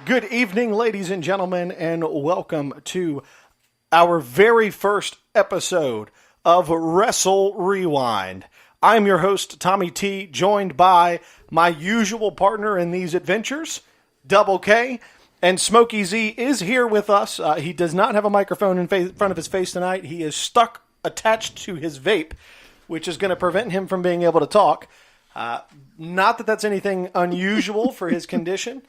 Good evening, ladies and gentlemen, and welcome to our very first episode of Wrestle Rewind. I'm your host, Tommy T, joined by my usual partner in these adventures, Double K, and Smokey Z is here with us. He does not have a microphone in front of his face tonight. He is stuck attached to his vape, which is going to prevent him from being able to talk. Not that that's anything unusual for his condition.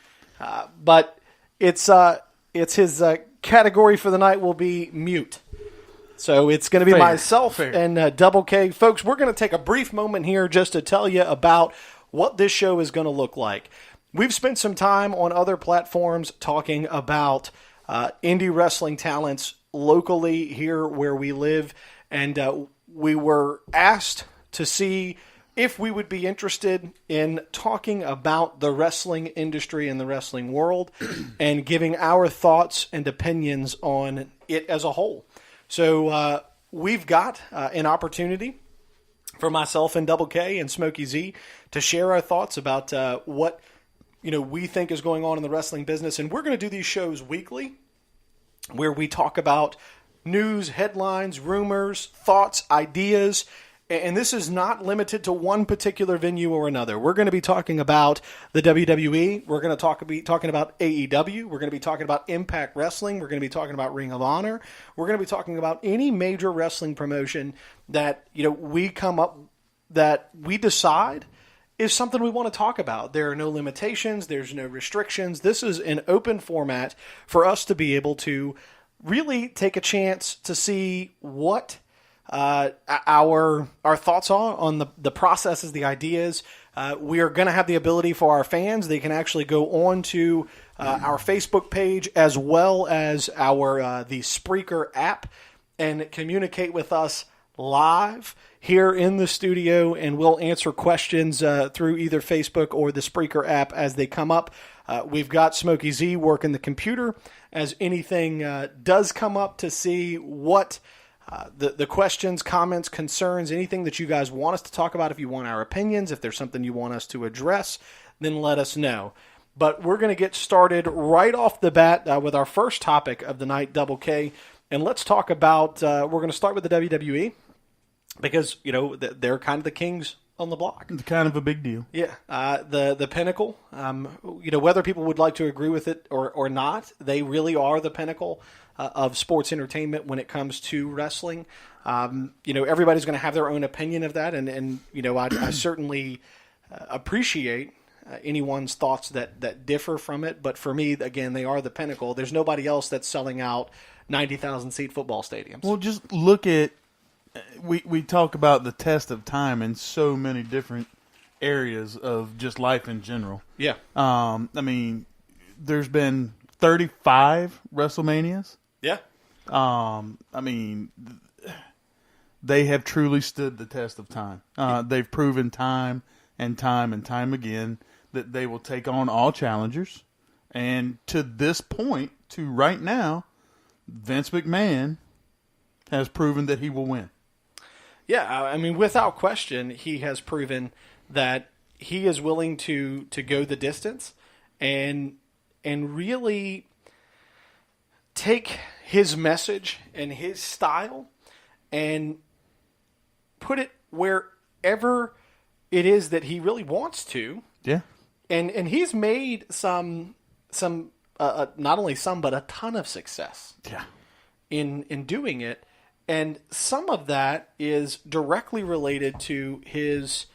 But it's his category for the night will be mute. So it's going to be myself and Double K. Folks, we're going to take a brief moment here just to tell you about what this show is going to look like. We've spent some time on other platforms talking about indie wrestling talents locally here where we live, and we were asked to see if we would be interested in talking about the wrestling industry and the wrestling world and giving our thoughts and opinions on it as a whole. So we've got an opportunity for myself and Double K and Smokey Z to share our thoughts about what we think is going on in the wrestling business. And we're going to do these shows weekly where we talk about news, headlines, rumors, thoughts, ideas. And this is not limited to one particular venue or another. We're going to be talking about the WWE. We're going to be talking about AEW. We're going to be talking about Impact Wrestling. We're going to be talking about Ring of Honor. We're going to be talking about any major wrestling promotion that we come up that we decide is something we want to talk about. There are no limitations. There's no restrictions. This is an open format for us to be able to really take a chance to see what our thoughts on the processes, the ideas. We are going to have the ability for our fans. They can actually go on to our Facebook page as well as the Spreaker app and communicate with us live here in the studio, and we'll answer questions through either Facebook or the Spreaker app as they come up. We've got Smokey Z working the computer as anything does come up to see what the questions, comments, concerns, anything that you guys want us to talk about. If you want our opinions, if there's something you want us to address, then let us know. But we're going to get started right off the bat with our first topic of the night, Double K. And let's talk about, we're going to start with the WWE because, they're kind of the kings on the block. It's kind of a big deal. Yeah. The pinnacle, whether people would like to agree with it or not, they really are the pinnacle of sports entertainment when it comes to wrestling. Everybody's going to have their own opinion of that, and I certainly appreciate anyone's thoughts that differ from it. But for me, again, they are the pinnacle. There's nobody else that's selling out 90,000 seat football stadiums. Well, just look at we talk about the test of time in so many different areas of just life in general. Yeah. There's been 35 WrestleManias. Yeah. They have truly stood the test of time. They've proven time and time again that they will take on all challengers. And to this point, to right now, Vince McMahon has proven that he will win. Yeah, without question, he has proven that he is willing to go the distance and really take his message and his style and put it wherever it is that he really wants to. Yeah. And he's made some not only some, but a ton of success. Yeah. In doing it. And some of that is directly related to his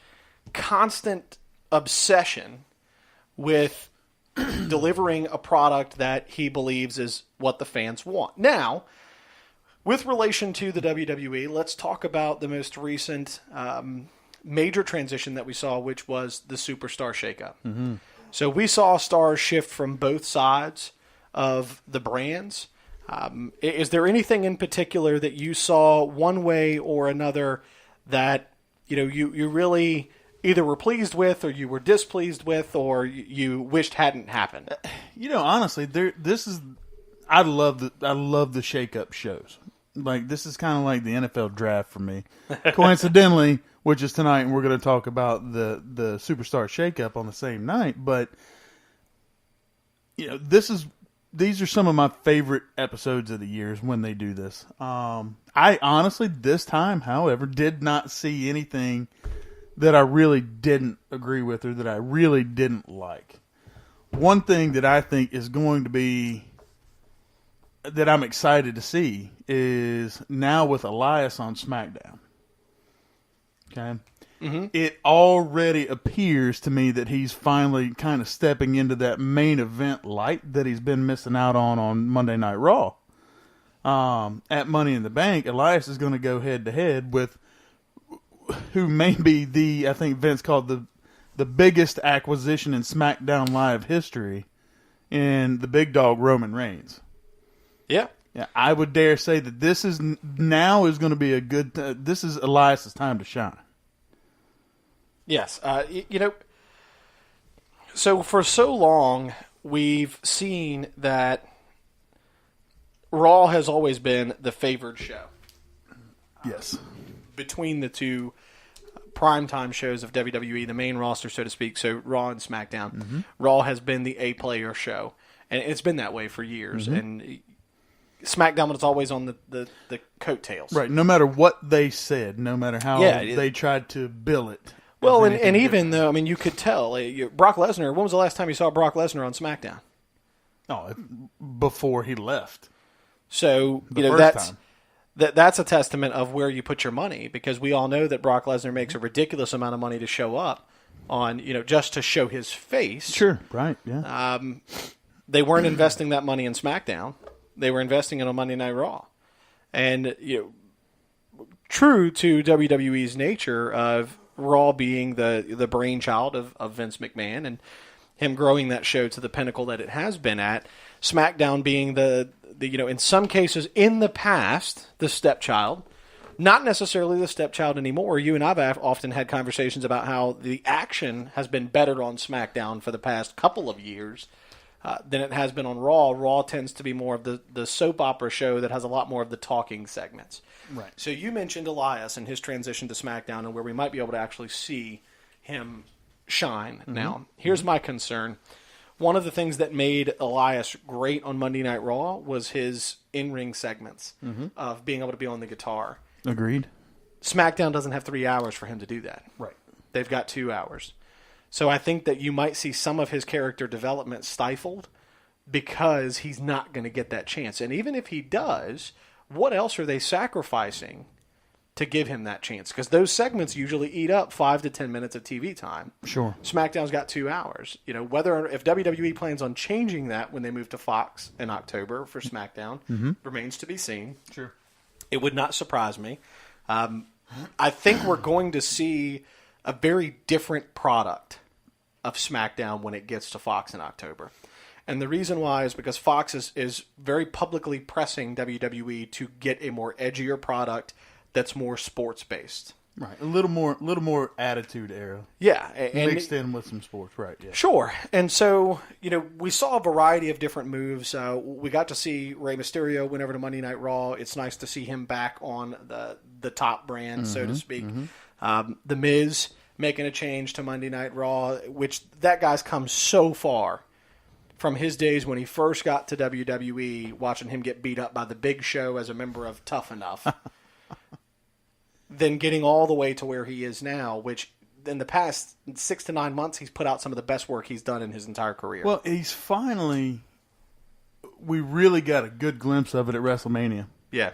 constant obsession with delivering a product that he believes is what the fans want. Now, with relation to the WWE, let's talk about the most recent major transition that we saw, which was the Superstar shakeup. Mm-hmm. So we saw stars shift from both sides of the brands. Is there anything in particular that you saw one way or another that you really either were pleased with or you were displeased with or you wished hadn't happened? Honestly, I love the shake-up shows. Like, this is kind of like the NFL draft for me. Coincidentally, which is tonight, and we're going to talk about the Superstar shake-up on the same night, but these are some of my favorite episodes of the years when they do this. I honestly, this time, however, did not see anything that I really didn't agree with or that I really didn't like. One thing that I think is going to be that I'm excited to see is now with Elias on SmackDown. Okay. Mm-hmm. It already appears to me that he's finally kind of stepping into that main event light that he's been missing out on Monday Night Raw. At Money in the Bank, Elias is going to go head to head with who may be I think Vince called the biggest acquisition in SmackDown Live history in the big dog Roman Reigns. Yeah. Yeah, I would dare say that this is going to be a good. This is Elias's time to shine. Yes. So for so long, we've seen that Raw has always been the favored show. Yes. Between the two primetime shows of WWE, the main roster, so to speak, so Raw and SmackDown, Mm-hmm. Raw has been the A-player show. And it's been that way for years. Mm-hmm. And SmackDown was always on the coattails. Right. No matter what they said, no matter how they tried to bill it. Well, and even though, I mean, you could tell. Brock Lesnar, when was the last time you saw Brock Lesnar on SmackDown? Oh, before he left. So, that's a testament of where you put your money, because we all know that Brock Lesnar makes a ridiculous amount of money to show up on, just to show his face. Sure, right, yeah. They weren't investing that money in SmackDown. They were investing it on Monday Night Raw. And, true to WWE's nature of Raw being the brainchild of Vince McMahon and him growing that show to the pinnacle that it has been at, SmackDown being the in some cases in the past, the stepchild, not necessarily the stepchild anymore. You and I have often had conversations about how the action has been better on SmackDown for the past couple of years than it has been on Raw. Raw tends to be more of the soap opera show that has a lot more of the talking segments. Right. So you mentioned Elias and his transition to SmackDown and where we might be able to actually see him shine. Mm-hmm. Now, here's my concern. One of the things that made Elias great on Monday Night Raw was his in-ring segments of being able to be on the guitar. Agreed. SmackDown doesn't have 3 hours for him to do that. Right. They've got 2 hours. So I think that you might see some of his character development stifled because he's not going to get that chance. And even if he does, what else are they sacrificing to give him that chance? Because those segments usually eat up 5 to 10 minutes of TV time. Sure. SmackDown's got 2 hours. If WWE plans on changing that when they move to Fox in October for SmackDown, remains to be seen. Sure. It would not surprise me. I think we're going to see a very different product of SmackDown when it gets to Fox in October. And the reason why is because Fox is very publicly pressing WWE to get a more edgier product that's more sports-based. Right. A little more attitude era. Yeah. And mixed in with some sports, right. Yeah. Sure. And so, we saw a variety of different moves. We got to see Rey Mysterio win over to Monday Night Raw. It's nice to see him back on the top brand, so to speak. The Miz making a change to Monday Night Raw, which that guy's come so far from his days when he first got to WWE, watching him get beat up by the Big Show as a member of Tough Enough, then getting all the way to where he is now, which in the past 6 to 9 months, he's put out some of the best work he's done in his entire career. Well, we really got a good glimpse of it at WrestleMania. Yeah.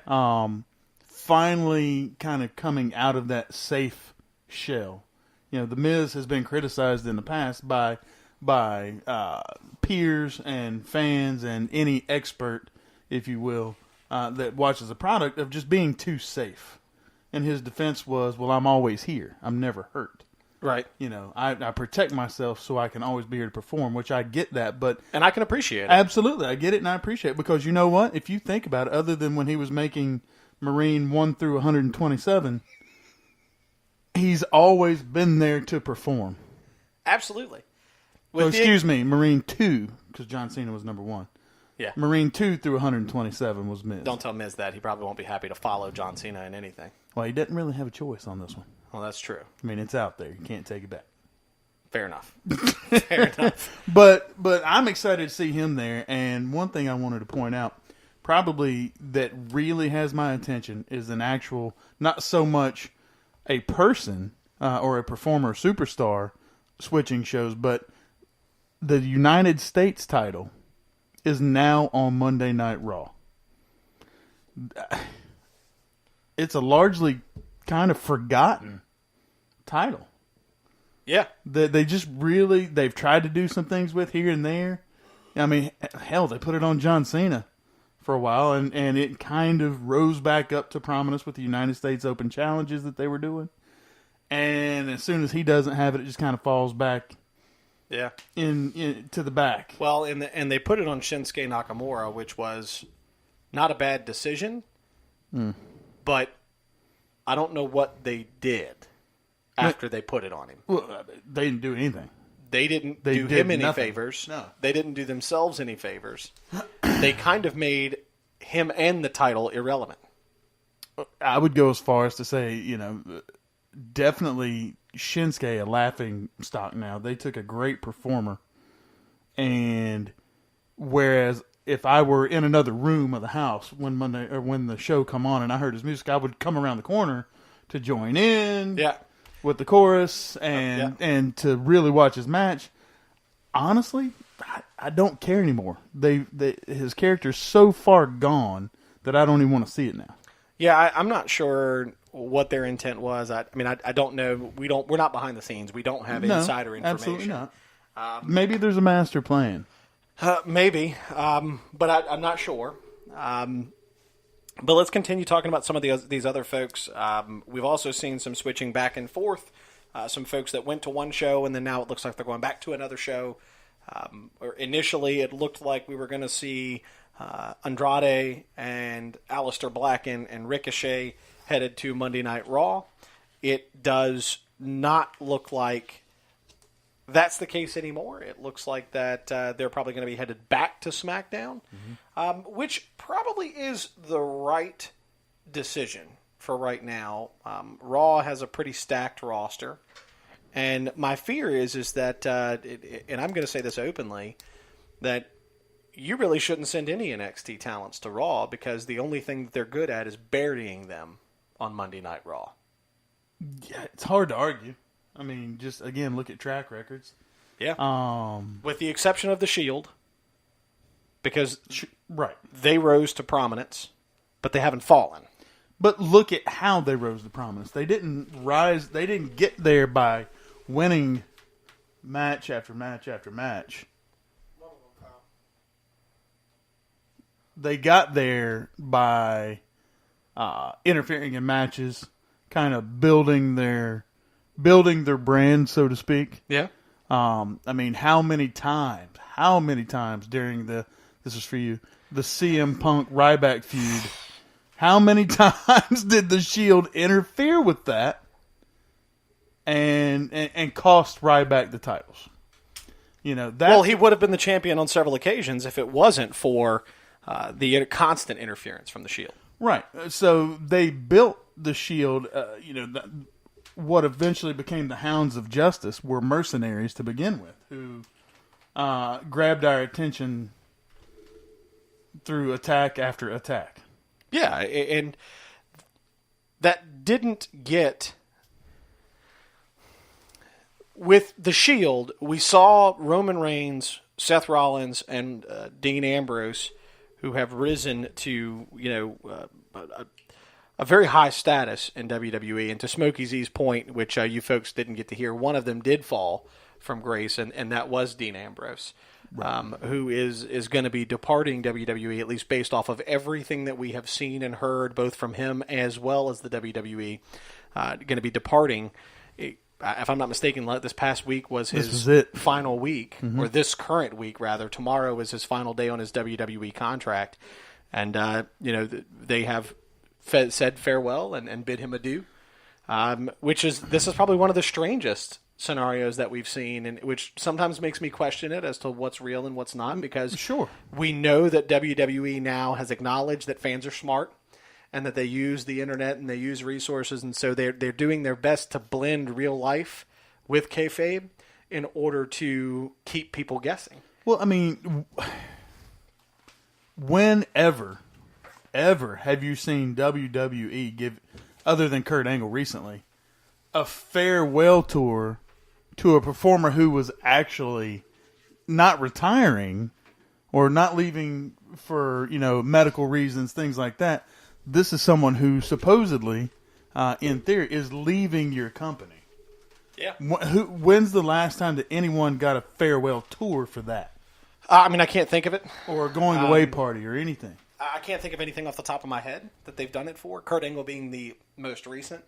Finally kind of coming out of that safe shell. The Miz has been criticized in the past by peers and fans and any expert, if you will, that watches the product of just being too safe. And his defense was, well, I'm always here. I'm never hurt. Right. I protect myself so I can always be here to perform, which I get that. And I can appreciate it. Absolutely. I get it and I appreciate it. Because you know what? If you think about it, other than when he was making Marine 1 through 127, he's always been there to perform. Absolutely. Marine 2, because John Cena was number 1. Yeah. Marine 2 through 127 was Miz. Don't tell Miz that. He probably won't be happy to follow John Cena in anything. Well, he doesn't really have a choice on this one. Well, that's true. I mean, it's out there. You can't take it back. Fair enough. Fair enough. But But I'm excited to see him there. And one thing I wanted to point out, probably that really has my attention, is an actual, not so much a person or a performer superstar switching shows, but the United States title is now on Monday Night Raw. It's a largely kind of forgotten title. Yeah. They just really, they've tried to do some things with here and there. I mean, hell, they put it on John Cena for a while, and it kind of rose back up to prominence with the United States Open challenges that they were doing. And as soon as he doesn't have it, it just kind of falls back in to the back. Well, and they put it on Shinsuke Nakamura, which was not a bad decision, but I don't know what they did after they put it on him. Well, they didn't do anything. They didn't do him any favors. No. They didn't do themselves any favors. They kind of made him and the title irrelevant. I would go as far as to say, definitely Shinsuke a laughing stock now. They took a great performer, and whereas if I were in another room of the house when the show come on and I heard his music, I would come around the corner to join in with the chorus and to really watch his match. Honestly, I don't care anymore. His character's so far gone that I don't even want to see it now. Yeah, I'm not sure what their intent was. I don't know. We're not behind the scenes. We don't have insider information. Absolutely not. Maybe there's a master plan. Maybe, but I'm not sure. But let's continue talking about some of these other folks. We've also seen some switching back and forth. Some folks that went to one show and then now it looks like they're going back to another show. Or initially, it looked like we were going to see Andrade and Aleister Black and Ricochet headed to Monday Night Raw. It does not look like that's the case anymore. It looks like that they're probably going to be headed back to SmackDown, which probably is the right decision for right now. Raw has a pretty stacked roster, and my fear is that, and I'm going to say this openly, that you really shouldn't send any NXT talents to Raw because the only thing that they're good at is burying them on Monday Night Raw. Yeah, it's hard to argue. I mean, just, again, look at track records. Yeah. With the exception of the Shield, because right, they rose to prominence, but they haven't fallen. But look at how they rose to prominence. They didn't rise. They didn't get there by winning match after match after match. They got there by interfering in matches, kind of building their brand, so to speak. Yeah. I mean, how many times during this is for you, the CM Punk Ryback feud, how many times did the Shield interfere with that and cost Ryback the titles? Well, he would have been the champion on several occasions if it wasn't for the constant interference from the Shield. Right. So they built the Shield, what eventually became the Hounds of Justice were mercenaries to begin with, who grabbed our attention through attack after attack. Yeah, and that didn't get... With the Shield, we saw Roman Reigns, Seth Rollins, and Dean Ambrose, who have risen to, a very high status in WWE. And to Smokey Z's point, which you folks didn't get to hear, one of them did fall from grace, and that was Dean Ambrose, right. Who is going to be departing WWE, at least based off of everything that we have seen and heard, both from him as well as the WWE, going to be departing. If I'm not mistaken, this past week was his final week, or this current week, rather. Tomorrow is his final day on his WWE contract. And, they have said farewell and bid him adieu, this is probably one of the strangest scenarios that we've seen, and which sometimes makes me question it as to what's real and what's not, because we know that WWE now has acknowledged that fans are smart and that they use the internet and they use resources, and so they're doing their best to blend real life with kayfabe in order to keep people guessing. Well, I mean, whenever have you seen WWE give, other than Kurt Angle recently, a farewell tour to a performer who was actually not retiring or not leaving for, medical reasons, things like that? This is someone who supposedly, in theory, is leaving your company. Yeah. When's the last time that anyone got a farewell tour for that? I mean, I can't think of it. Or a going away party or anything. I can't think of anything off the top of my head that they've done it for. Kurt Angle being the most recent.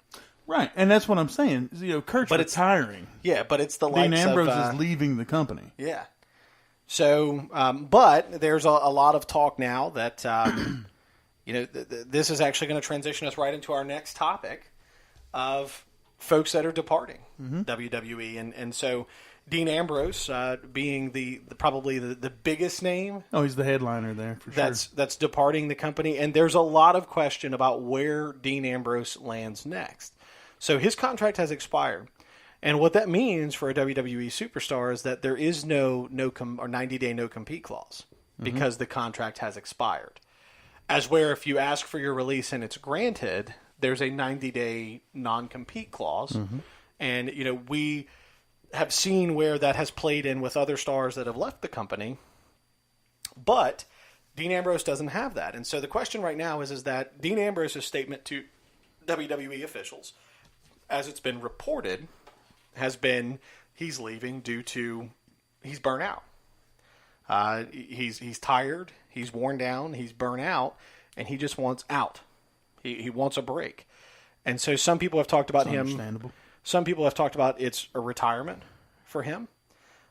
Right, and that's what I'm saying. Kurt's retiring. Yeah, but it's the likes Dean Ambrose of, is leaving the company. Yeah. So, but there's a lot of talk now that, this is actually going to transition us right into our next topic of folks that are departing WWE. And so Dean Ambrose being the probably the biggest name. Oh, he's the headliner there for sure. That's departing the company. And there's a lot of question about where Dean Ambrose lands next. So his contract has expired. And what that means for a WWE superstar is that there is no 90-day no-compete clause because the contract has expired. As where if you ask for your release and it's granted, there's a 90-day non-compete clause. And, we have seen where that has played in with other stars that have left the company. But Dean Ambrose doesn't have that. And so the question right now is that Dean Ambrose's statement to WWE officials, as it's been reported, has been he's leaving due to he's burnt out. He's tired, he's worn down, he's burnt out, and he just wants out. He wants a break. And so some people have talked about him. Understandable. Some people have talked about it's a retirement for him.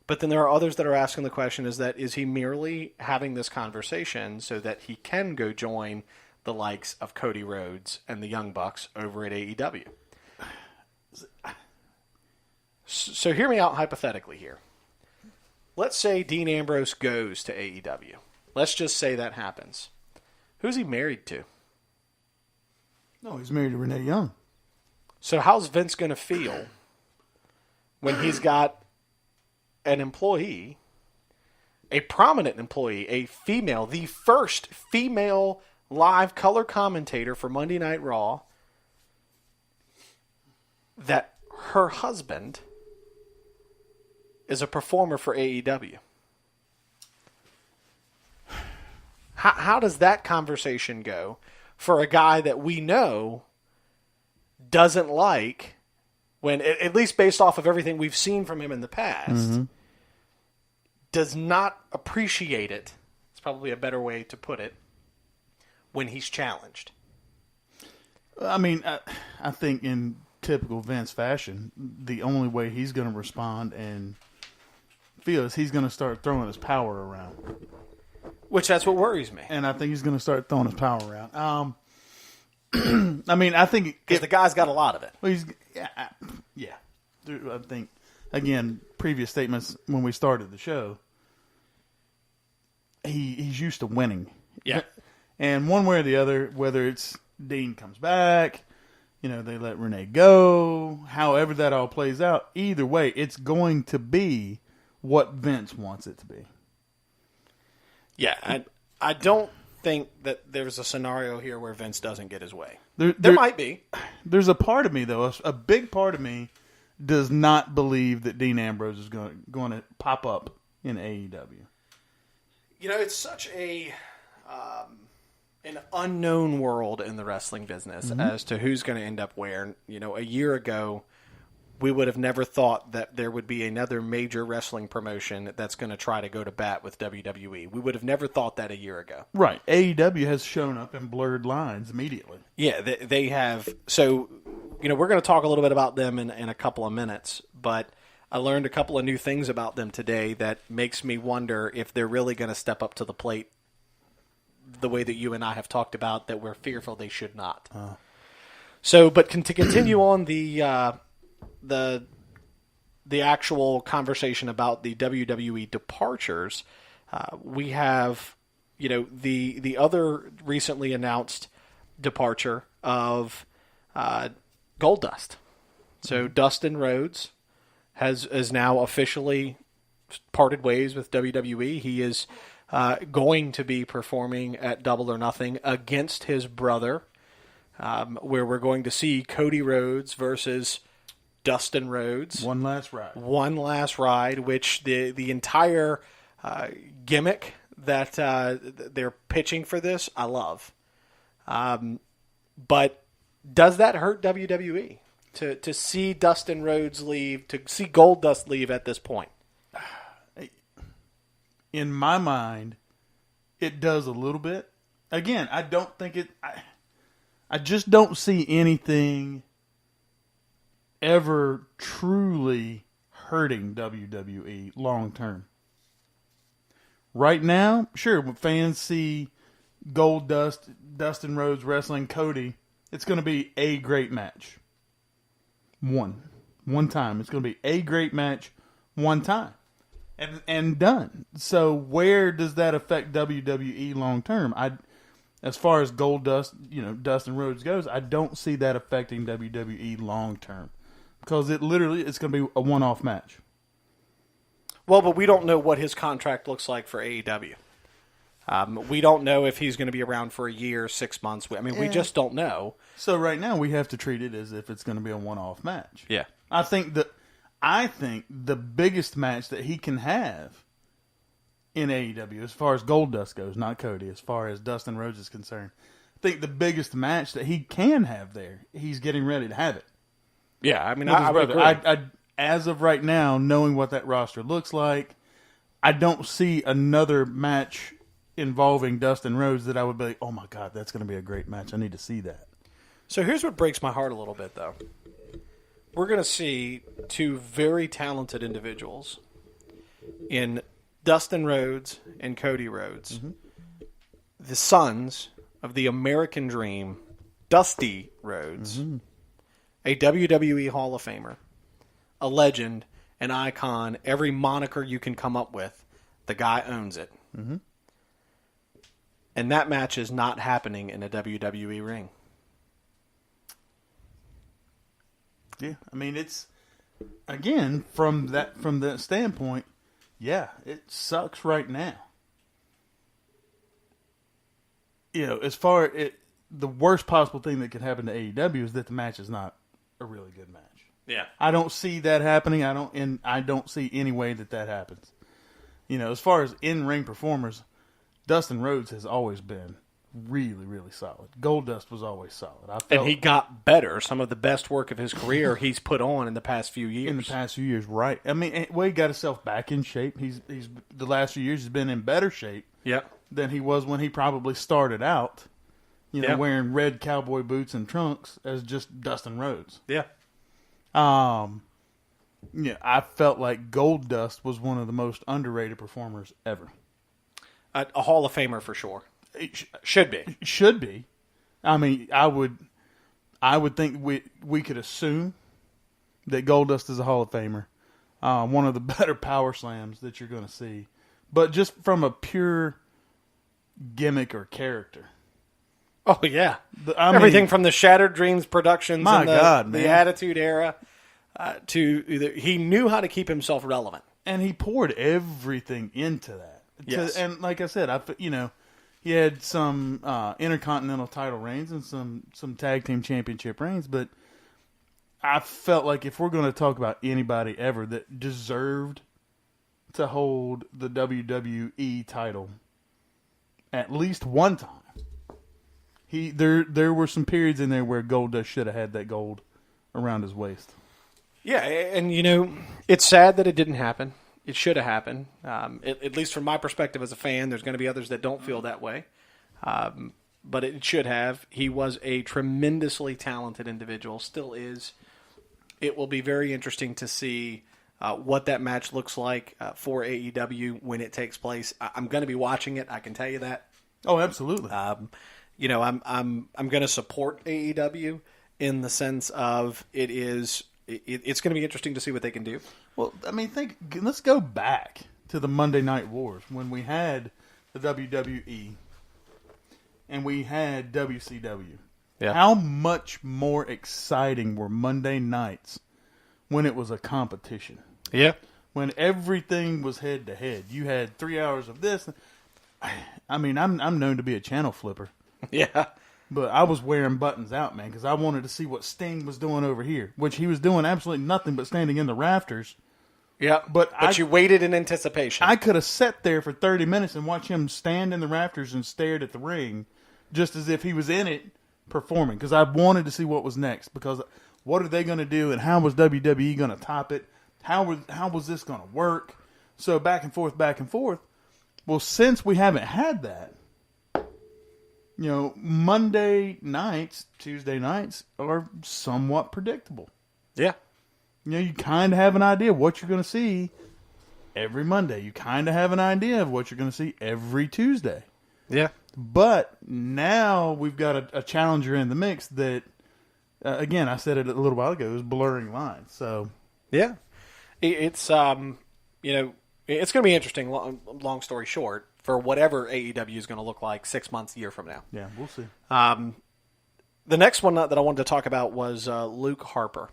But then there are others that are asking the question is he merely having this conversation so that he can go join the likes of Cody Rhodes and the Young Bucks over at AEW? So hear me out hypothetically here. Let's say Dean Ambrose goes to AEW. Let's just say that happens. Who's he married to? No, he's married to Renee Young. So how's Vince going to feel when he's got an employee, a prominent employee, a female, the first female live color commentator for Monday Night Raw, that her husband is a performer for AEW? How does that conversation go for a guy that we know doesn't like, when, at least based off of everything we've seen from him in the past, does not appreciate it? It's probably a better way to put it, when he's challenged. I mean, I think in typical Vince fashion, the only way he's going to respond and feel is he's going to start throwing his power around. Which, that's what worries me. And I think he's going to start throwing his power around. I mean, I think... Because the guy's got a lot of it. Well, yeah. I think, again, previous statements when we started the show, he's used to winning. Yeah. And one way or the other, whether it's Dean comes back, they let Renee go, however that all plays out, either way, it's going to be what Vince wants it to be. Yeah, I don't think that there's a scenario here where Vince doesn't get his way. There might be. There's a part of me, though, a big part of me does not believe that Dean Ambrose is going to pop up in AEW. It's such an unknown world in the wrestling business as to who's going to end up where. A year ago, we would have never thought that there would be another major wrestling promotion that's going to try to go to bat with WWE. We would have never thought that a year ago. Right. AEW has shown up in blurred lines immediately. Yeah, they have. So, we're going to talk a little bit about them in a couple of minutes, but I learned a couple of new things about them today that makes me wonder if they're really going to step up to the plate the way that you and I have talked about, that we're fearful they should not. So, but to continue on the actual conversation about the WWE departures, we have, the other recently announced departure of Goldust. So Dustin Rhodes is now officially parted ways with WWE. He is going to be performing at Double or Nothing against his brother, where we're going to see Cody Rhodes versus Dustin Rhodes. One last ride. One last ride, which the entire gimmick that they're pitching for this, I love. But does that hurt WWE to see Dustin Rhodes leave, to see Goldust leave at this point? In my mind, it does a little bit. Again, I don't think it. I just don't see anything ever truly hurting WWE long term. Right now, sure, when fans see Dustin Rhodes wrestling Cody, it's going to be a great match. One time. It's going to be a great match one time. And done. So where does that affect WWE long term? As far as Dustin Rhodes goes, I don't see that affecting WWE long term, because it's going to be a one-off match. Well, but we don't know what his contract looks like for AEW. We don't know if he's going to be around for a year, 6 months. I mean, we just don't know. So right now we have to treat it as if it's going to be a one-off match. Yeah. I think the biggest match that he can have in AEW, as far as Goldust goes, not Cody, as far as Dustin Rhodes is concerned, I think the biggest match that he can have there, he's getting ready to have it. Yeah, I mean, I would agree. As of right now, knowing what that roster looks like, I don't see another match involving Dustin Rhodes that I would be like, oh my God, that's going to be a great match. I need to see that. So here's what breaks my heart a little bit, though. We're going to see two very talented individuals in Dustin Rhodes and Cody Rhodes, the sons of the American Dream, Dusty Rhodes, a WWE Hall of Famer, a legend, an icon, every moniker you can come up with, the guy owns it. And that match is not happening in a WWE ring. Yeah, I mean, it's, again, from that standpoint, yeah, it sucks right now. As far as the worst possible thing that could happen to AEW is that the match is not a really good match. Yeah, I don't see that happening. I don't see any way that happens. As far as in-ring performers, Dustin Rhodes has always been really, really solid. Goldust was always solid. And he got better. Some of the best work of his career he's put on in the past few years. Right. I mean, he got himself back in shape. He's the last few years he's been in better shape than he was when he probably started out, wearing red cowboy boots and trunks as just Dustin Rhodes. Yeah. I felt like Goldust was one of the most underrated performers ever. A Hall of Famer for sure. Should be. I mean, I would think we could assume that Goldust is a Hall of Famer. One of the better power slams that you're going to see. But just from a pure gimmick or character. Oh, yeah. Everything from the Shattered Dreams productions and the Attitude Era to he knew how to keep himself relevant. And he poured everything into that. Yes. And like I said, he had some intercontinental title reigns and some tag team championship reigns, but I felt like if we're going to talk about anybody ever that deserved to hold the WWE title at least one time, there were some periods in there where Goldust should have had that gold around his waist. Yeah, and it's sad that it didn't happen. It should have happened. At least from my perspective as a fan, there's going to be others that don't feel that way. But it should have. He was a tremendously talented individual, still is. It will be very interesting to see what that match looks like for AEW when it takes place. I'm going to be watching it. I can tell you that. Oh, absolutely. I'm going to support AEW in the sense of it's going to be interesting to see what they can do. Well, I mean, let's go back to the Monday Night Wars when we had the WWE and we had WCW. Yeah. How much more exciting were Monday nights when it was a competition? Yeah. when everything was head to head. You had 3 hours of this. I mean, I'm known to be a channel flipper. Yeah. But I was wearing buttons out, man, because I wanted to see what Sting was doing over here, which he was doing absolutely nothing but standing in the rafters. Yeah, but you waited in anticipation. I could have sat there for 30 minutes and watched him stand in the rafters and stared at the ring just as if he was in it performing, because I wanted to see what was next, because what are they going to do and how was WWE going to top it? How was this going to work? So back and forth, back and forth. Well, since we haven't had that, Monday nights, Tuesday nights are somewhat predictable. Yeah. You kind of have an idea of what you're going to see every Monday. You kind of have an idea of what you're going to see every Tuesday. Yeah. But now we've got a challenger in the mix that, again, I said it a little while ago, is blurring lines. So yeah, it's it's going to be interesting. Long story short, for whatever AEW is going to look like 6 months, a year from now. Yeah, we'll see. The next one that I wanted to talk about was Luke Harper.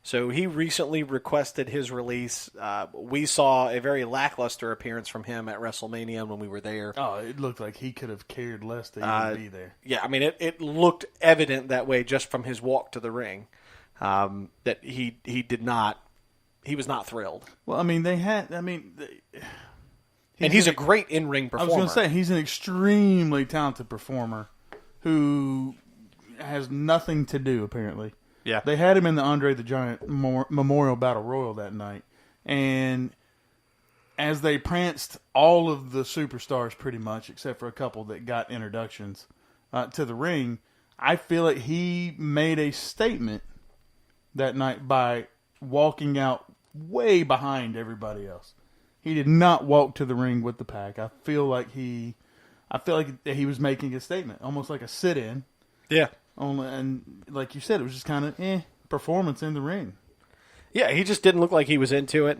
So he recently requested his release. We saw a very lackluster appearance from him at WrestleMania when we were there. Oh, it looked like he could have cared less to even be there. Yeah, I mean, it looked evident that way just from his walk to the ring, that he was not thrilled. Well, I mean, he's a great in-ring performer. I was going to say, he's an extremely talented performer who has nothing to do, apparently. Yeah. They had him in the Andre the Giant Memorial Battle Royal that night. And as they pranced all of the superstars pretty much, except for a couple that got introductions to the ring, I feel like he made a statement that night by walking out way behind everybody else. He did not walk to the ring with the pack. I feel like he was making a statement, almost like a sit-in. Yeah. And like you said, it was just kind of performance in the ring. Yeah, he just didn't look like he was into it.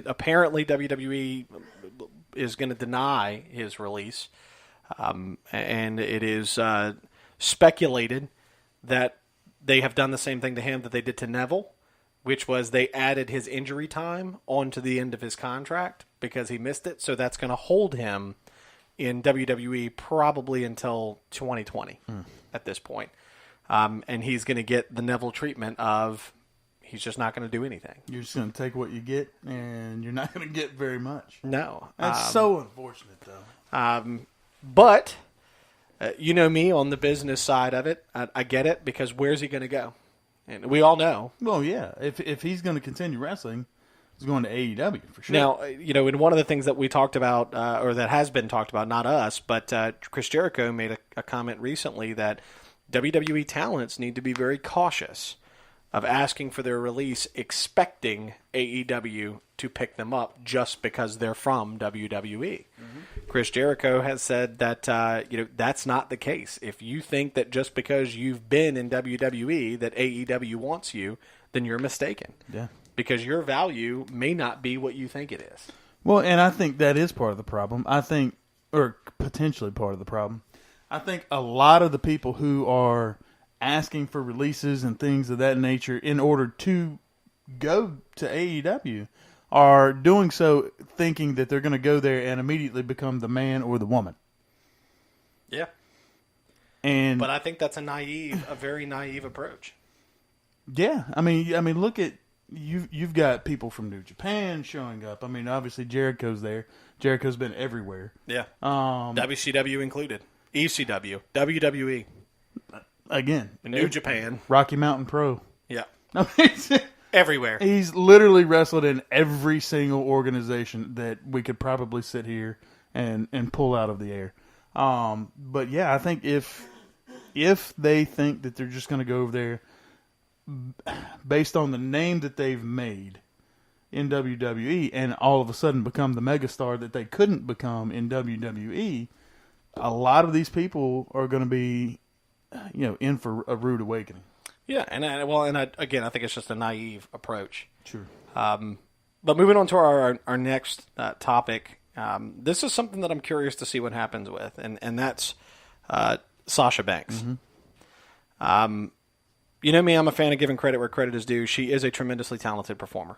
Apparently, WWE is going to deny his release, and it is speculated that they have done the same thing to him that they did to Neville, which was they added his injury time onto the end of his contract because he missed it. So that's going to hold him in WWE probably until 2020 at this point. And he's going to get the Neville treatment of he's just not going to do anything. You're just going to take what you get, and you're not going to get very much. No. That's so unfortunate, though. But, you know me on the business side of it. I get it, because where's he going to go? And we all know. Well, yeah. If he's going to continue wrestling, he's going to AEW for sure. Now, and one of the things that we talked about, or that has been talked about, not us, but Chris Jericho made a comment recently that WWE talents need to be very cautious of asking for their release, expecting AEW to pick them up just because they're from WWE. Mm-hmm. Chris Jericho has said that that's not the case. If you think that just because you've been in WWE that AEW wants you, then you're mistaken. Yeah. Because your value may not be what you think it is. Well, and I think that is part of the problem. Or potentially part of the problem. I think a lot of the people who are asking for releases and things of that nature in order to go to AEW are doing so thinking that they're going to go there and immediately become the man or the woman. Yeah. But I think that's a very naive approach. Yeah. I mean, look at you've got people from New Japan showing up. I mean, obviously Jericho's there. Jericho's been everywhere. Yeah. WCW included. ECW. WWE. Again. New Japan. Rocky Mountain Pro. Yeah. Everywhere. He's literally wrestled in every single organization that we could probably sit here and pull out of the air. But yeah, I think if they think that they're just going to go over there based on the name that they've made in WWE and all of a sudden become the megastar that they couldn't become in WWE, a lot of these people are going to be, in for a rude awakening. Yeah, again, I think it's just a naive approach. Sure. But moving on to our next topic, this is something that I'm curious to see what happens with, and that's Sasha Banks. Mm-hmm. You know me, I'm a fan of giving credit where credit is due. She is a tremendously talented performer.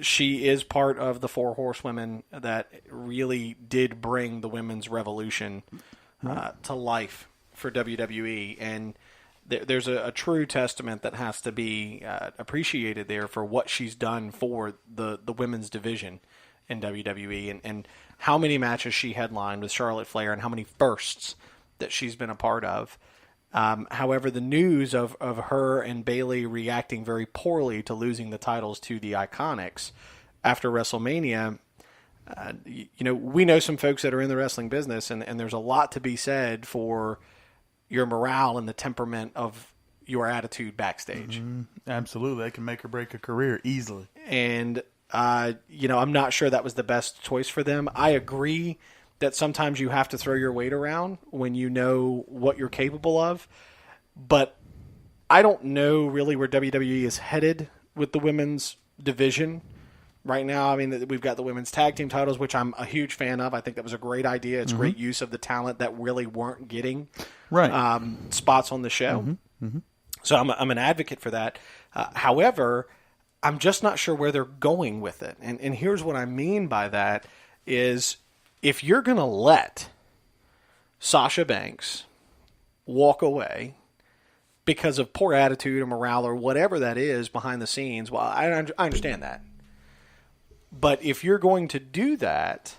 She is part of the four horsewomen that really did bring the women's revolution to life for WWE. And there's a true testament that has to be appreciated there for what she's done for the women's division in WWE, and how many matches she headlined with Charlotte Flair and how many firsts that she's been a part of. However, the news of her and Bayley reacting very poorly to losing the titles to the Iconics after WrestleMania, we know some folks that are in the wrestling business, and there's a lot to be said for your morale and the temperament of your attitude backstage. Mm-hmm. Absolutely. That can make or break a career easily. And, I'm not sure that was the best choice for them. I agree that sometimes you have to throw your weight around when you know what you're capable of. But I don't know really where WWE is headed with the women's division right now. I mean, we've got the women's tag team titles, which I'm a huge fan of. I think that was a great idea. It's great use of the talent that really weren't getting spots on the show. So I'm an advocate for that. However, I'm just not sure where they're going with it. And here's what I mean by that is, if you're going to let Sasha Banks walk away because of poor attitude or morale or whatever that is behind the scenes, well, I understand that. But if you're going to do that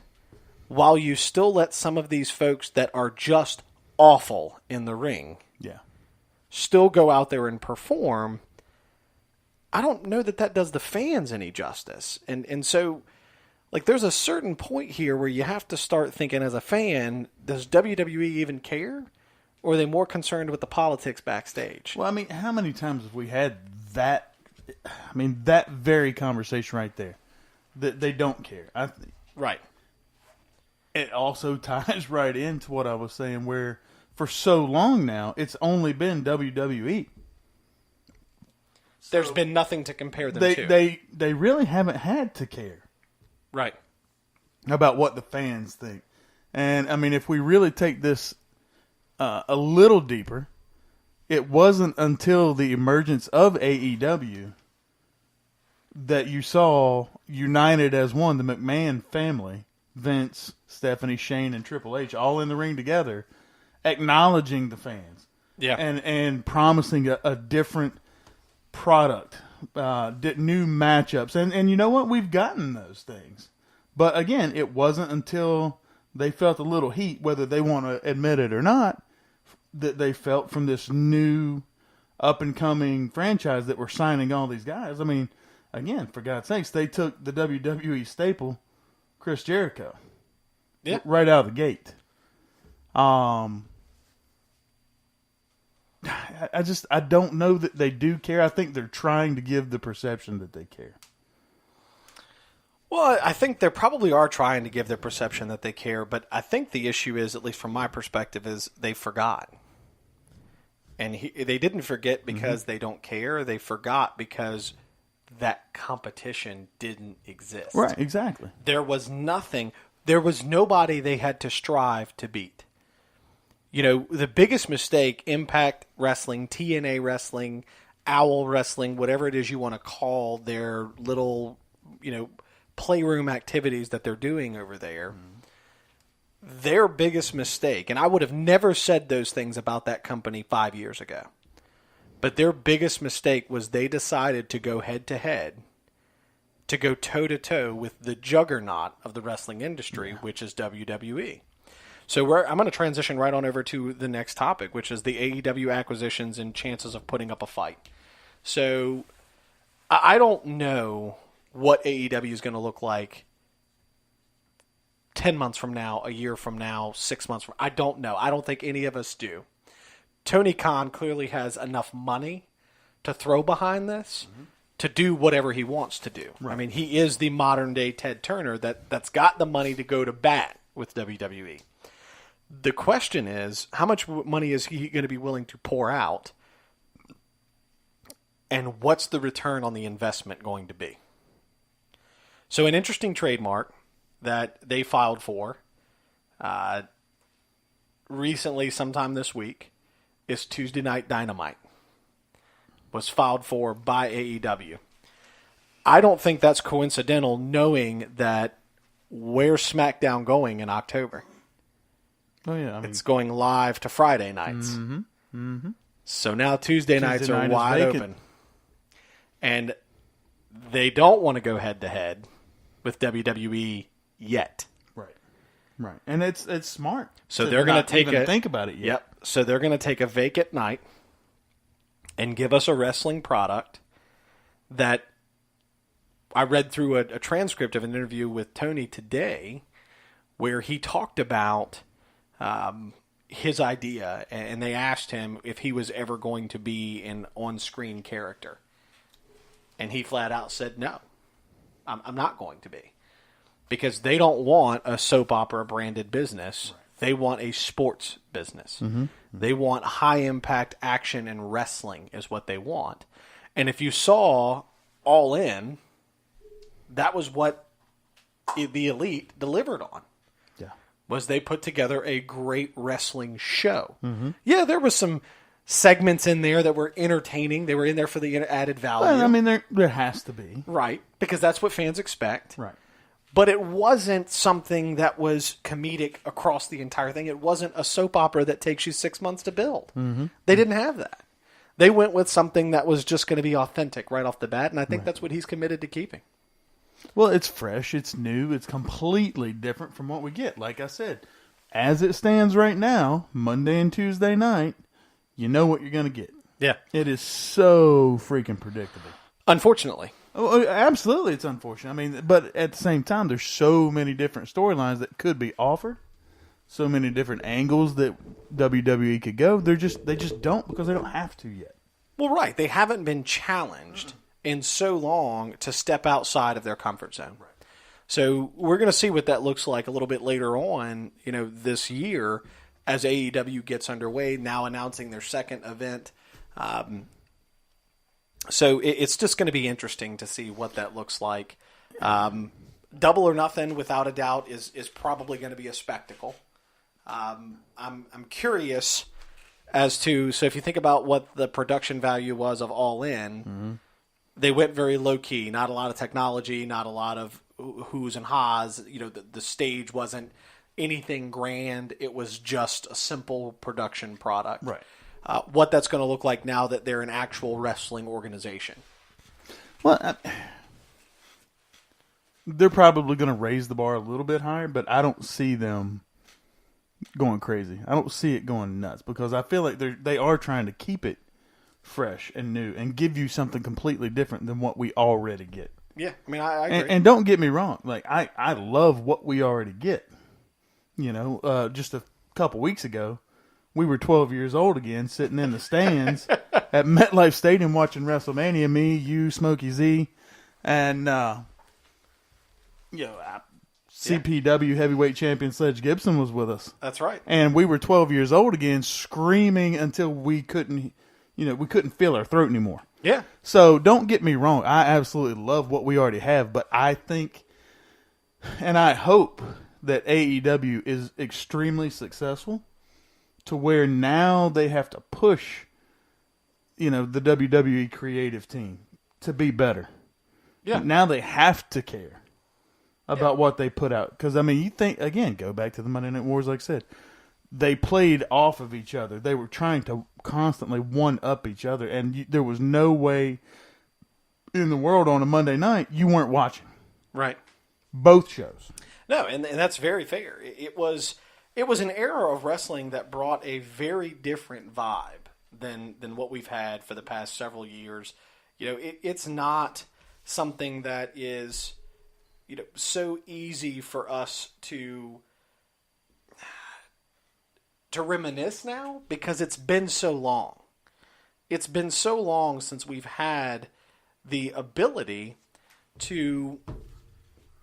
while you still let some of these folks that are just awful in the ring still go out there and perform, I don't know that does the fans any justice. And so... there's a certain point here where you have to start thinking as a fan, does WWE even care? Or are they more concerned with the politics backstage? Well, I mean, how many times have we had that? I mean, that very conversation right there. That they don't care. Right. It also ties right into what I was saying, where for so long now, it's only been WWE. There's been nothing to compare them to. They really haven't had to care. Right. About what the fans think. And, I mean, if we really take this a little deeper, it wasn't until the emergence of AEW that you saw united as one, the McMahon family, Vince, Stephanie, Shane, and Triple H, all in the ring together, acknowledging the fans. Yeah. And promising a different product. New matchups, and you know what? We've gotten those things, but again, it wasn't until they felt a little heat, whether they want to admit it or not, that they felt from this new up and coming franchise that were signing all these guys. I mean, again, for God's sakes, they took the WWE staple, Chris Jericho, right out of the gate. I don't know that they do care. I think they're trying to give the perception that they care. Well, I think they probably are trying to give the perception that they care, but I think the issue is, at least from my perspective, is they forgot. And they didn't forget because they don't care. They forgot because that competition didn't exist. Right, exactly. There was nothing. There was nobody they had to strive to beat. The biggest mistake Impact Wrestling, TNA Wrestling, Owl Wrestling, whatever it is you want to call their little, playroom activities that they're doing over there, their biggest mistake, and I would have never said those things about that company 5 years ago, but their biggest mistake was they decided to go head-to-head, to go toe-to-toe with the juggernaut of the wrestling industry, which is WWE. So I'm going to transition right on over to the next topic, which is the AEW acquisitions and chances of putting up a fight. So I don't know what AEW is going to look like 10 months from now, a year from now, 6 months from now. I don't know. I don't think any of us do. Tony Khan clearly has enough money to throw behind this to do whatever he wants to do. Right. I mean, he is the modern-day Ted Turner that's got the money to go to bat with WWE. The question is, how much money is he going to be willing to pour out? And what's the return on the investment going to be? So an interesting trademark that they filed for recently, sometime this week, is Tuesday Night Dynamite. Was filed for by AEW. I don't think that's coincidental, knowing that where's SmackDown going in October? Oh yeah, It's going live to Friday nights. Mm-hmm. Mm-hmm. So now Tuesday nights are night is wide vacant. open. And they don't want to go head-to-head with WWE yet. Right, and it's smart. So they're going to take think about it yet. Yep. So they're going to take a vacant night and give us a wrestling product that I read through a transcript of an interview with Tony today, where he talked about his idea, and they asked him if he was ever going to be an on-screen character, and he flat out said no, I'm not going to be. Because they don't want a soap opera branded business. Right. They want a sports business. Mm-hmm. They want high impact action and wrestling is what they want. And if you saw All In, that was what the Elite delivered on. Yeah. Was they put together a great wrestling show. Mm-hmm. Yeah, there was some segments in there that were entertaining. They were in there for the added value. Well, I mean, there has to be. Right. Because that's what fans expect. Right. But it wasn't something that was comedic across the entire thing. It wasn't a soap opera that takes you 6 months to build. Mm-hmm. They didn't have that. They went with something that was just going to be authentic right off the bat, and I think that's what he's committed to keeping. Well, it's fresh, it's new, it's completely different from what we get. Like I said, as it stands right now, Monday and Tuesday night, you know what you're going to get. Yeah. It is so freaking predictable. Unfortunately. Oh, absolutely, it's unfortunate. I mean, but at the same time, there's so many different storylines that could be offered, so many different angles that WWE could go. They just don't, because they don't have to yet. Well, right. They haven't been challenged in so long to step outside of their comfort zone. Right. So we're going to see what that looks like a little bit later on, this year as AEW gets underway, now announcing their second event. So it's just going to be interesting to see what that looks like. Double or Nothing, without a doubt, is probably going to be a spectacle. I'm curious as to, so if you think about what the production value was of All In, they went very low key. Not a lot of technology, not a lot of who's and ha's. The stage wasn't anything grand. It was just a simple production product. Right. What that's going to look like now that they're an actual wrestling organization. Well, they're probably going to raise the bar a little bit higher, but I don't see them going crazy. I don't see it going nuts, because I feel like they are trying to keep it fresh and new and give you something completely different than what we already get. Yeah, I mean, I agree. And don't get me wrong. Like, I love what we already get. Just a couple weeks ago, we were 12 years old again, sitting in the stands at MetLife Stadium watching WrestleMania. Me, you, Smokey Z, and CPW heavyweight champion Sledge Gibson was with us. That's right. And we were 12 years old again, screaming until we couldn't feel our throat anymore. Yeah. So don't get me wrong. I absolutely love what we already have, but I think, and I hope, that AEW is extremely successful to where now they have to push, the WWE creative team to be better. Yeah. Now they have to care about what they put out. Because, you think, again, go back to the Monday Night Wars, like I said. They played off of each other. They were trying to constantly one-up each other. And there was no way in the world on a Monday night you weren't watching. Right. Both shows. No, and that's very fair. It was an era of wrestling that brought a very different vibe than what we've had for the past several years. It's not something that is, so easy for us to reminisce now, because it's been so long. It's been so long since we've had the ability to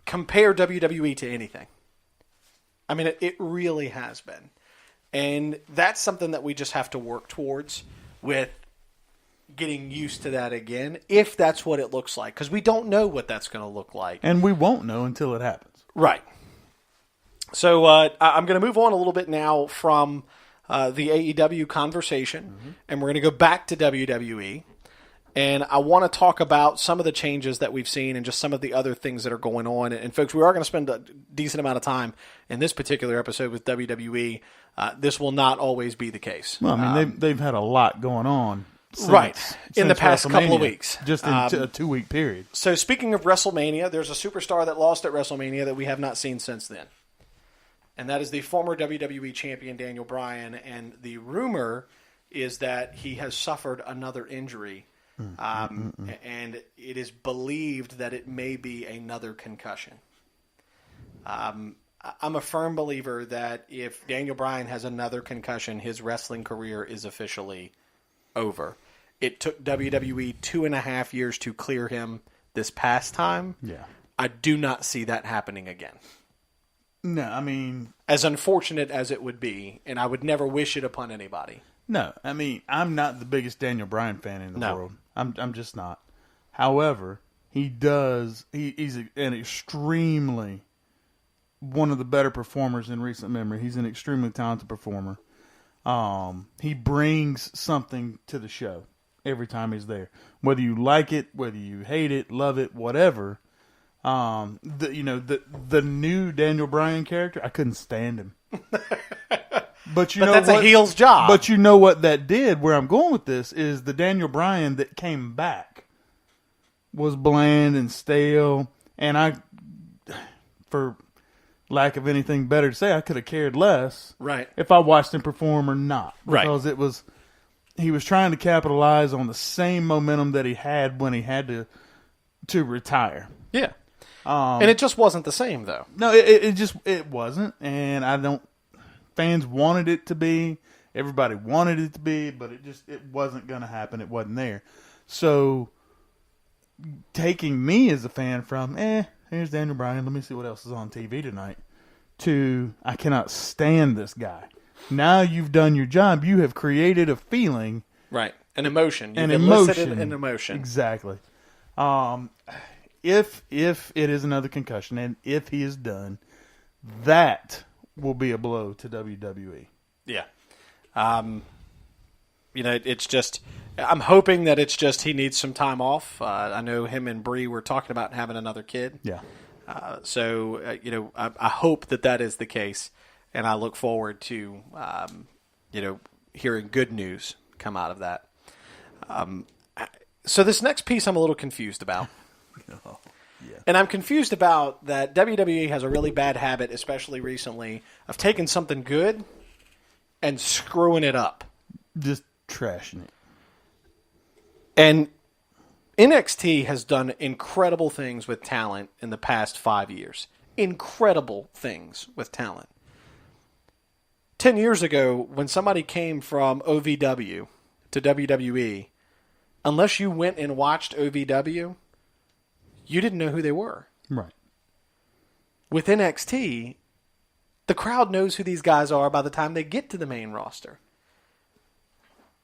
compare WWE to anything. I mean, it really has been. And that's something that we just have to work towards with getting used to that again, if that's what it looks like. Because we don't know what that's going to look like. And we won't know until it happens. Right. So I'm going to move on a little bit now from the AEW conversation, and we're going to go back to WWE. And I want to talk about some of the changes that we've seen and just some of the other things that are going on. And folks, we are going to spend a decent amount of time in this particular episode with WWE. This will not always be the case. Well, I mean, they've had a lot going on. In the past couple of weeks. Just in a 2-week period. So speaking of WrestleMania, there's a superstar that lost at WrestleMania that we have not seen since then. And that is the former WWE champion, Daniel Bryan. And the rumor is that he has suffered another injury. And it is believed that it may be another concussion. I'm a firm believer that if Daniel Bryan has another concussion, his wrestling career is officially over. It took WWE 2.5 years to clear him this past time. Yeah. I do not see that happening again. No, I mean... As unfortunate as it would be, and I would never wish it upon anybody. No, I mean, I'm not the biggest Daniel Bryan fan in the world. I'm just not. However, he's an extremely... one of the better performers in recent memory. He's an extremely talented performer. He brings something to the show every time he's there. Whether you like it, whether you hate it, love it, whatever. The new Daniel Bryan character, I couldn't stand him. But that's a heel's job. But you know what that did? Where I'm going with this is the Daniel Bryan that came back was bland and stale, and for lack of anything better to say, I could have cared less if I watched him perform or not. Because he was trying to capitalize on the same momentum that he had when he had to retire. Yeah. And it just wasn't the same, though. No, it wasn't. And fans wanted it to be. Everybody wanted it to be, but it wasn't going to happen. It wasn't there. So taking me as a fan from, here's Daniel Bryan, let me see what else is on TV tonight, to I cannot stand this guy. Now you've done your job. You have created a feeling. Right. An emotion. You've elicited an emotion. Exactly. If it is another concussion and if he is done, that will be a blow to WWE. Yeah. It's just, I'm hoping that it's just he needs some time off. I know him and Bree were talking about having another kid. Yeah. I hope that is the case, and I look forward to, hearing good news come out of that. So this next piece I'm a little confused about. Yeah. And I'm confused about that WWE has a really bad habit, especially recently, of taking something good and screwing it up. Just trashing it. And NXT has done incredible things with talent in the past 5 years. Incredible things with talent. 10 years ago, when somebody came from OVW to WWE, unless you went and watched OVW, you didn't know who they were. Right. With NXT, the crowd knows who these guys are by the time they get to the main roster.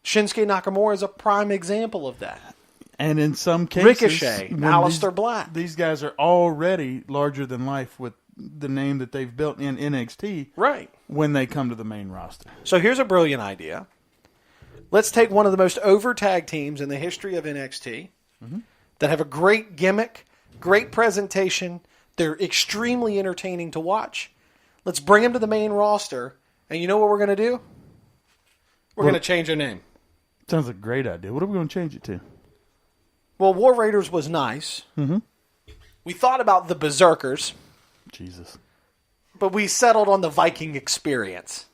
Shinsuke Nakamura is a prime example of that. And in some cases, Ricochet, Aleister Black. These guys are already larger than life with the name that they've built in NXT. Right. When they come to the main roster. So here's a brilliant idea. Let's take one of the most over tag teams in the history of NXT that have a great gimmick, great presentation. They're extremely entertaining to watch. Let's bring them to the main roster. And you know what we're going to do? We're going to change their name. Sounds like a great idea. What are we going to change it to? Well, War Raiders was nice. Mm-hmm. We thought about the Berserkers. Jesus. But we settled on the Viking Experience.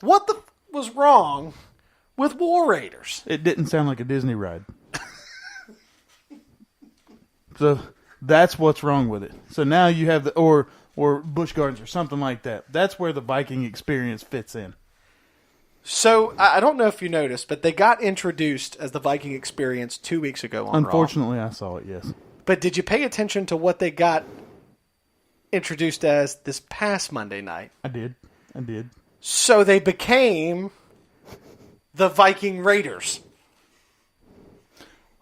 What was wrong with War Raiders? It didn't sound like a Disney ride. So that's what's wrong with it. So now you have or Busch Gardens or something like that. That's where the Viking Experience fits in. So I don't know if you noticed, but they got introduced as the Viking Experience 2 weeks ago on Unfortunately, Raw. I saw it, yes. But did you pay attention to what they got introduced as this past Monday night? I did. So they became the Viking Raiders.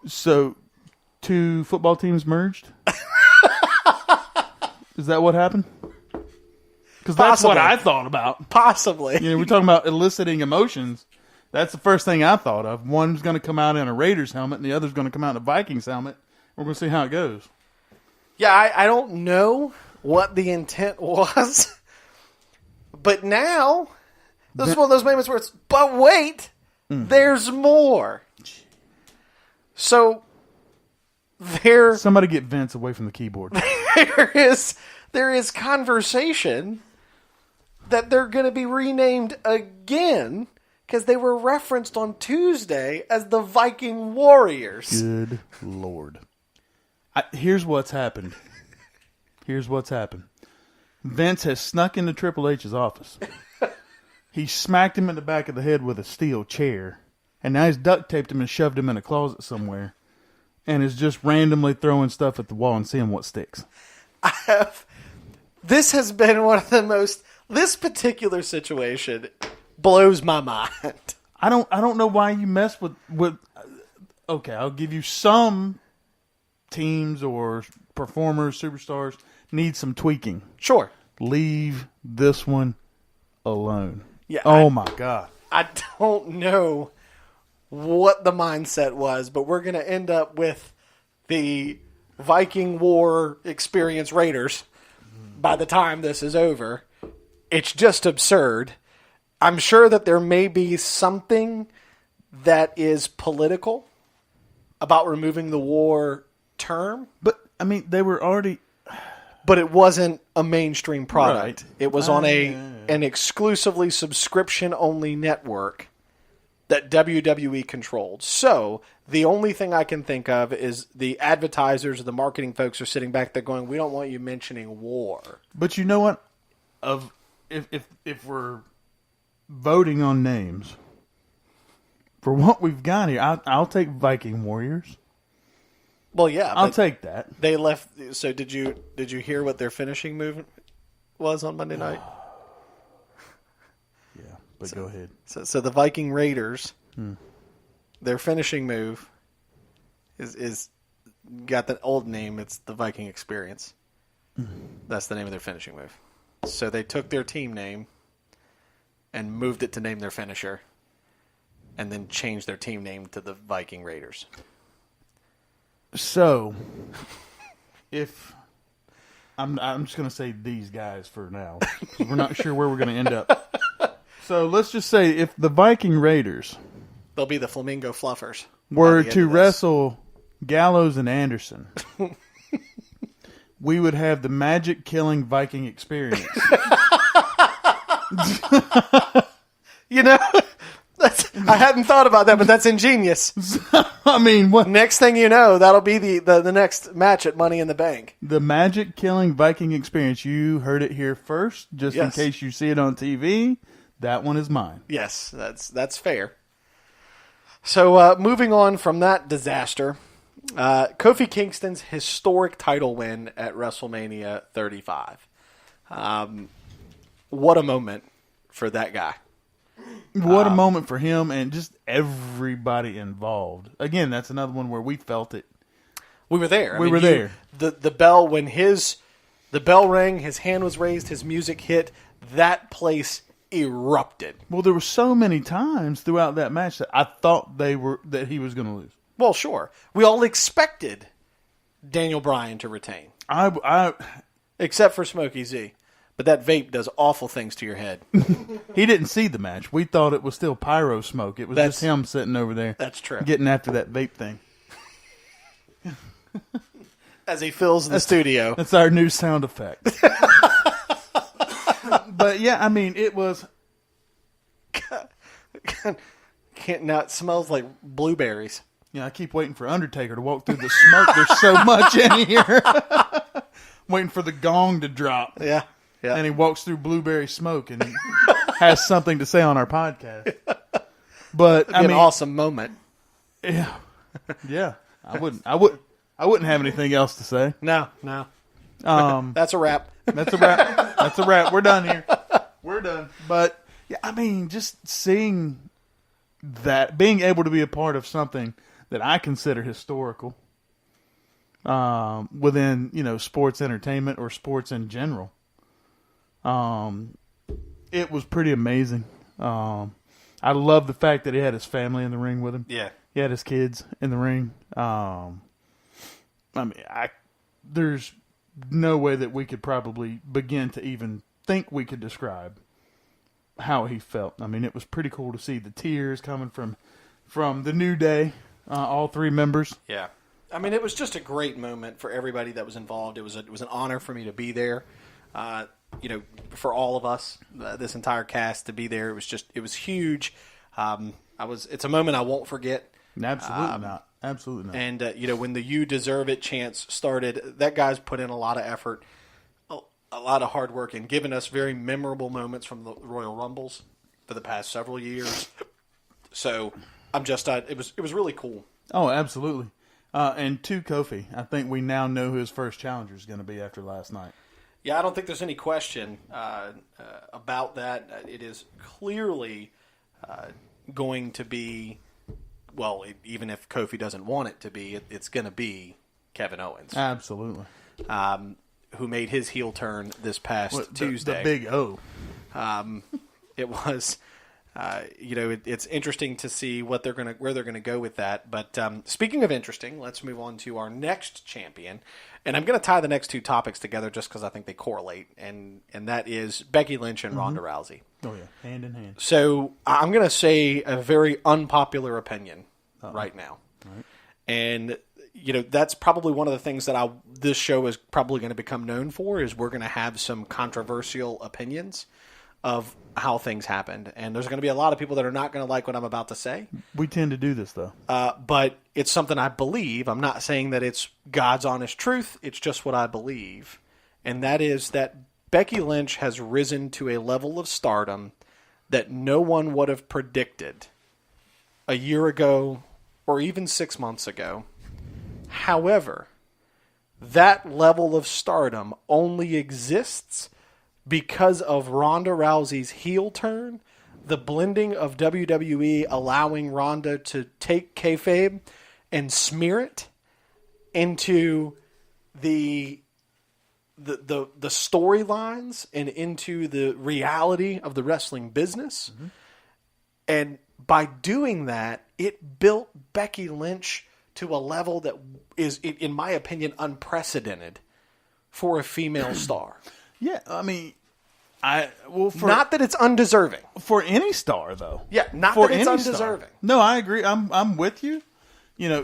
So 2 football teams merged? Is that what happened? Because that's what I thought about. Possibly. We're talking about eliciting emotions. That's the first thing I thought of. One's going to come out in a Raiders helmet, and the other's going to come out in a Vikings helmet. We're going to see how it goes. Yeah, I don't know what the intent was, but now this is one of those moments where it's, but wait, there's more. So somebody get Vince away from the keyboard. there is conversation that they're going to be renamed again because they were referenced on Tuesday as the Viking Warriors. Good Lord. Here's what's happened. Vince has snuck into Triple H's office. He smacked him in the back of the head with a steel chair, and now he's duct taped him and shoved him in a closet somewhere, and is just randomly throwing stuff at the wall and seeing what sticks. This has been one of the most. This particular situation blows my mind. I don't know why you mess with. Okay, I'll give you some teams or performers, superstars need some tweaking. Sure. Leave this one alone. Yeah. Oh my God. I don't know what the mindset was, but we're going to end up with the Viking War Experience Raiders by the time this is over. It's just absurd. I'm sure that there may be something that is political about removing the war term. But, I mean, they were already... But it wasn't a mainstream product. Right. It was on an exclusively subscription-only network that WWE controlled. So the only thing I can think of is the advertisers or the marketing folks are sitting back there going, we don't want you mentioning war. But you know what? If we're voting on names, for what we've got here, I'll take Viking Warriors. Well, yeah. I'll take that. They left. So did you hear what their finishing move was on Monday night? Yeah, but go ahead. So the Viking Raiders, their finishing move is got the old name. It's the Viking Experience. That's the name of their finishing move. So they took their team name and moved it to name their finisher, and then changed their team name to the Viking Raiders. So, if I'm just going to say these guys for now, 'cause we're not sure where we're going to end up. So let's just say if the Viking Raiders, they'll be the Flamingo Fluffers, were to wrestle Gallows and Anderson, we would have the magic killing Viking Experience. You know. I hadn't thought about that, but that's ingenious. I mean, what? Next thing you know, that'll be the next match at Money in the Bank. The magic killing Viking Experience. You heard it here first, just in case you see it on TV. That one is mine. Yes, that's fair. So moving on from that disaster, Kofi Kingston's historic title win at WrestleMania 35. What a moment for that guy. What a moment for him and just everybody involved. Again, that's another one where we felt it. We were there. We were there. The bell, when the bell rang, his hand was raised, his music hit, that place erupted. Well, there were so many times throughout that match that I thought that he was going to lose. Well, sure. We all expected Daniel Bryan to retain. Except for Smokey Z. But that vape does awful things to your head. He didn't see the match. We thought it was still pyro smoke. It was just him sitting over there. That's true. Getting after that vape thing. As he fills the studio. That's our new sound effect. But yeah, I mean, it was... Now it smells like blueberries. Yeah, I keep waiting for Undertaker to walk through the smoke. There's so much in here. Waiting for the gong to drop. Yeah. Yeah. And he walks through blueberry smoke and has something to say on our podcast. But an awesome moment. Yeah, yeah. I wouldn't have anything else to say. No. That's a wrap. That's a wrap. We're done here. We're done. But yeah, I mean, just seeing that, being able to be a part of something that I consider historical within sports entertainment or sports in general. It was pretty amazing. I I love the fact that he had his family in the ring with him. Yeah. He had his kids in the ring. There's no way that we could probably begin to even think we could describe how he felt. I mean, it was pretty cool to see the tears coming from the New Day, all three members. Yeah. I mean, it was just a great moment for everybody that was involved. It was an honor for me to be there. For all of us, this entire cast to be there. It was huge. It's a moment I won't forget. Absolutely not. Absolutely not. And, when the "You Deserve It" chants started, that guy's put in a lot of effort, a lot of hard work, and given us very memorable moments from the Royal Rumbles for the past several years. So it was really cool. Oh, absolutely. And to Kofi, I think we now know who his first challenger is going to be after last night. Yeah, I don't think there's any question about that. It is clearly going to be, well, even if Kofi doesn't want it to be, it's going to be Kevin Owens. Absolutely. Who made his heel turn this past Tuesday. The big O. It was, it's interesting to see where they're going to go with that. But speaking of interesting, let's move on to our next champion. And I'm going to tie the next two topics together just because I think they correlate. And that is Becky Lynch and Ronda Rousey. Oh, yeah. Hand in hand. So I'm going to say a very unpopular opinion right now. Right. And, that's probably one of the things that this show is probably going to become known for, is we're going to have some controversial opinions of how things happened. And there's going to be a lot of people that are not going to like what I'm about to say. We tend to do this, though. But it's something I believe. I'm not saying that it's God's honest truth. It's just what I believe. And that is that Becky Lynch has risen to a level of stardom that no one would have predicted a year ago or even 6 months ago. However, that level of stardom only exists because of Ronda Rousey's heel turn, the blending of WWE allowing Ronda to take kayfabe and smear it into the storylines and into the reality of the wrestling business. Mm-hmm. And by doing that, it built Becky Lynch to a level that is, in my opinion, unprecedented for a female star. Yeah, I mean, not that it's undeserving for any star, though. Yeah, not for that it's any undeserving. Star. No, I agree. I'm with you.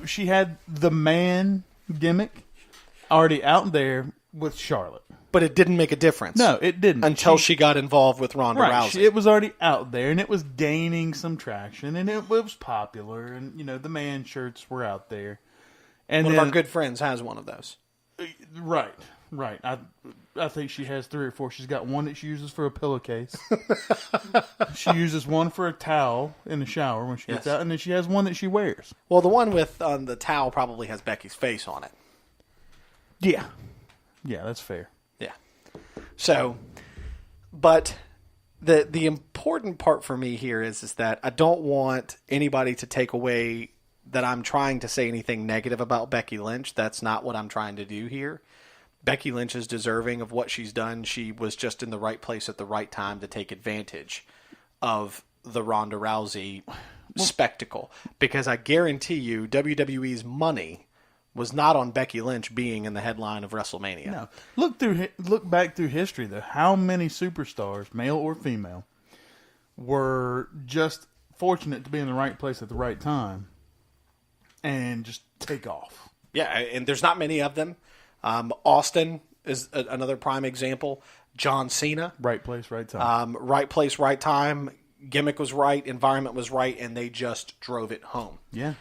She had the man gimmick already out there with Charlotte, but it didn't make a difference. No, it didn't until she got involved with Ronda Rousey. It was already out there, and it was gaining some traction, and it was popular, and the man shirts were out there. And one of our good friends has one of those. Right. I think she has 3 or 4. She's got one that she uses for a pillowcase. She uses one for a towel in the shower when she gets out, and then she has one that she wears. Well, the one with the towel probably has Becky's face on it. Yeah, that's fair. Yeah. So, but the important part for me here is that I don't want anybody to take away that I'm trying to say anything negative about Becky Lynch. That's not what I'm trying to do here. Becky Lynch is deserving of what she's done. She was just in the right place at the right time to take advantage of the Ronda Rousey spectacle. Because I guarantee you, WWE's money was not on Becky Lynch being in the headline of WrestleMania. No. Look back through history, though. How many superstars, male or female, were just fortunate to be in the right place at the right time and just take off? Yeah, and there's not many of them. Austin is another prime example. John Cena. Right place, right time. Right place, right time. Gimmick was right. Environment was right. And they just drove it home. Yeah.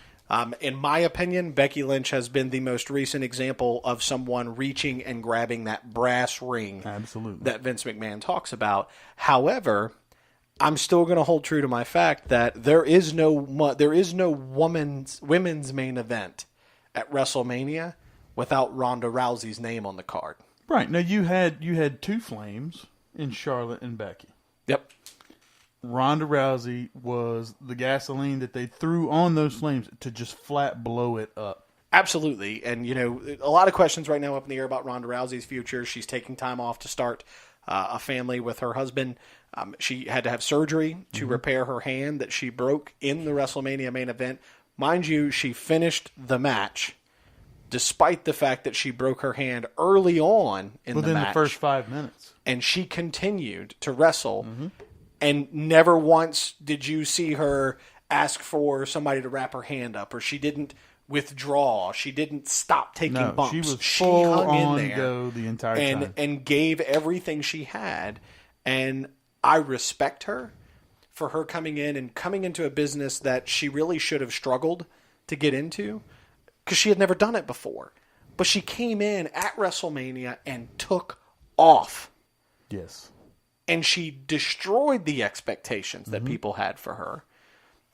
In my opinion, Becky Lynch has been the most recent example of someone reaching and grabbing that brass ring. Absolutely. That Vince McMahon talks about. However, I'm still going to hold true to my fact that there is no women's main event at WrestleMania without Ronda Rousey's name on the card. Right. Now you had 2 flames in Charlotte and Becky. Yep. Ronda Rousey was the gasoline that they threw on those flames to just flat blow it up. Absolutely. And, a lot of questions right now up in the air about Ronda Rousey's future. She's taking time off to start a family with her husband. She had to have surgery to repair her hand that she broke in the WrestleMania main event. Mind you, she finished the match despite the fact that she broke her hand early on in the match. Within the first 5 minutes. And she continued to wrestle. And never once did you see her ask for somebody to wrap her hand up, or she didn't withdraw. She didn't stop taking bumps. She was full on go the entire time. And gave everything she had. And I respect her for her coming into a business that she really should have struggled to get into because she had never done it before. But she came in at WrestleMania and took off. Yes. And she destroyed the expectations that people had for her.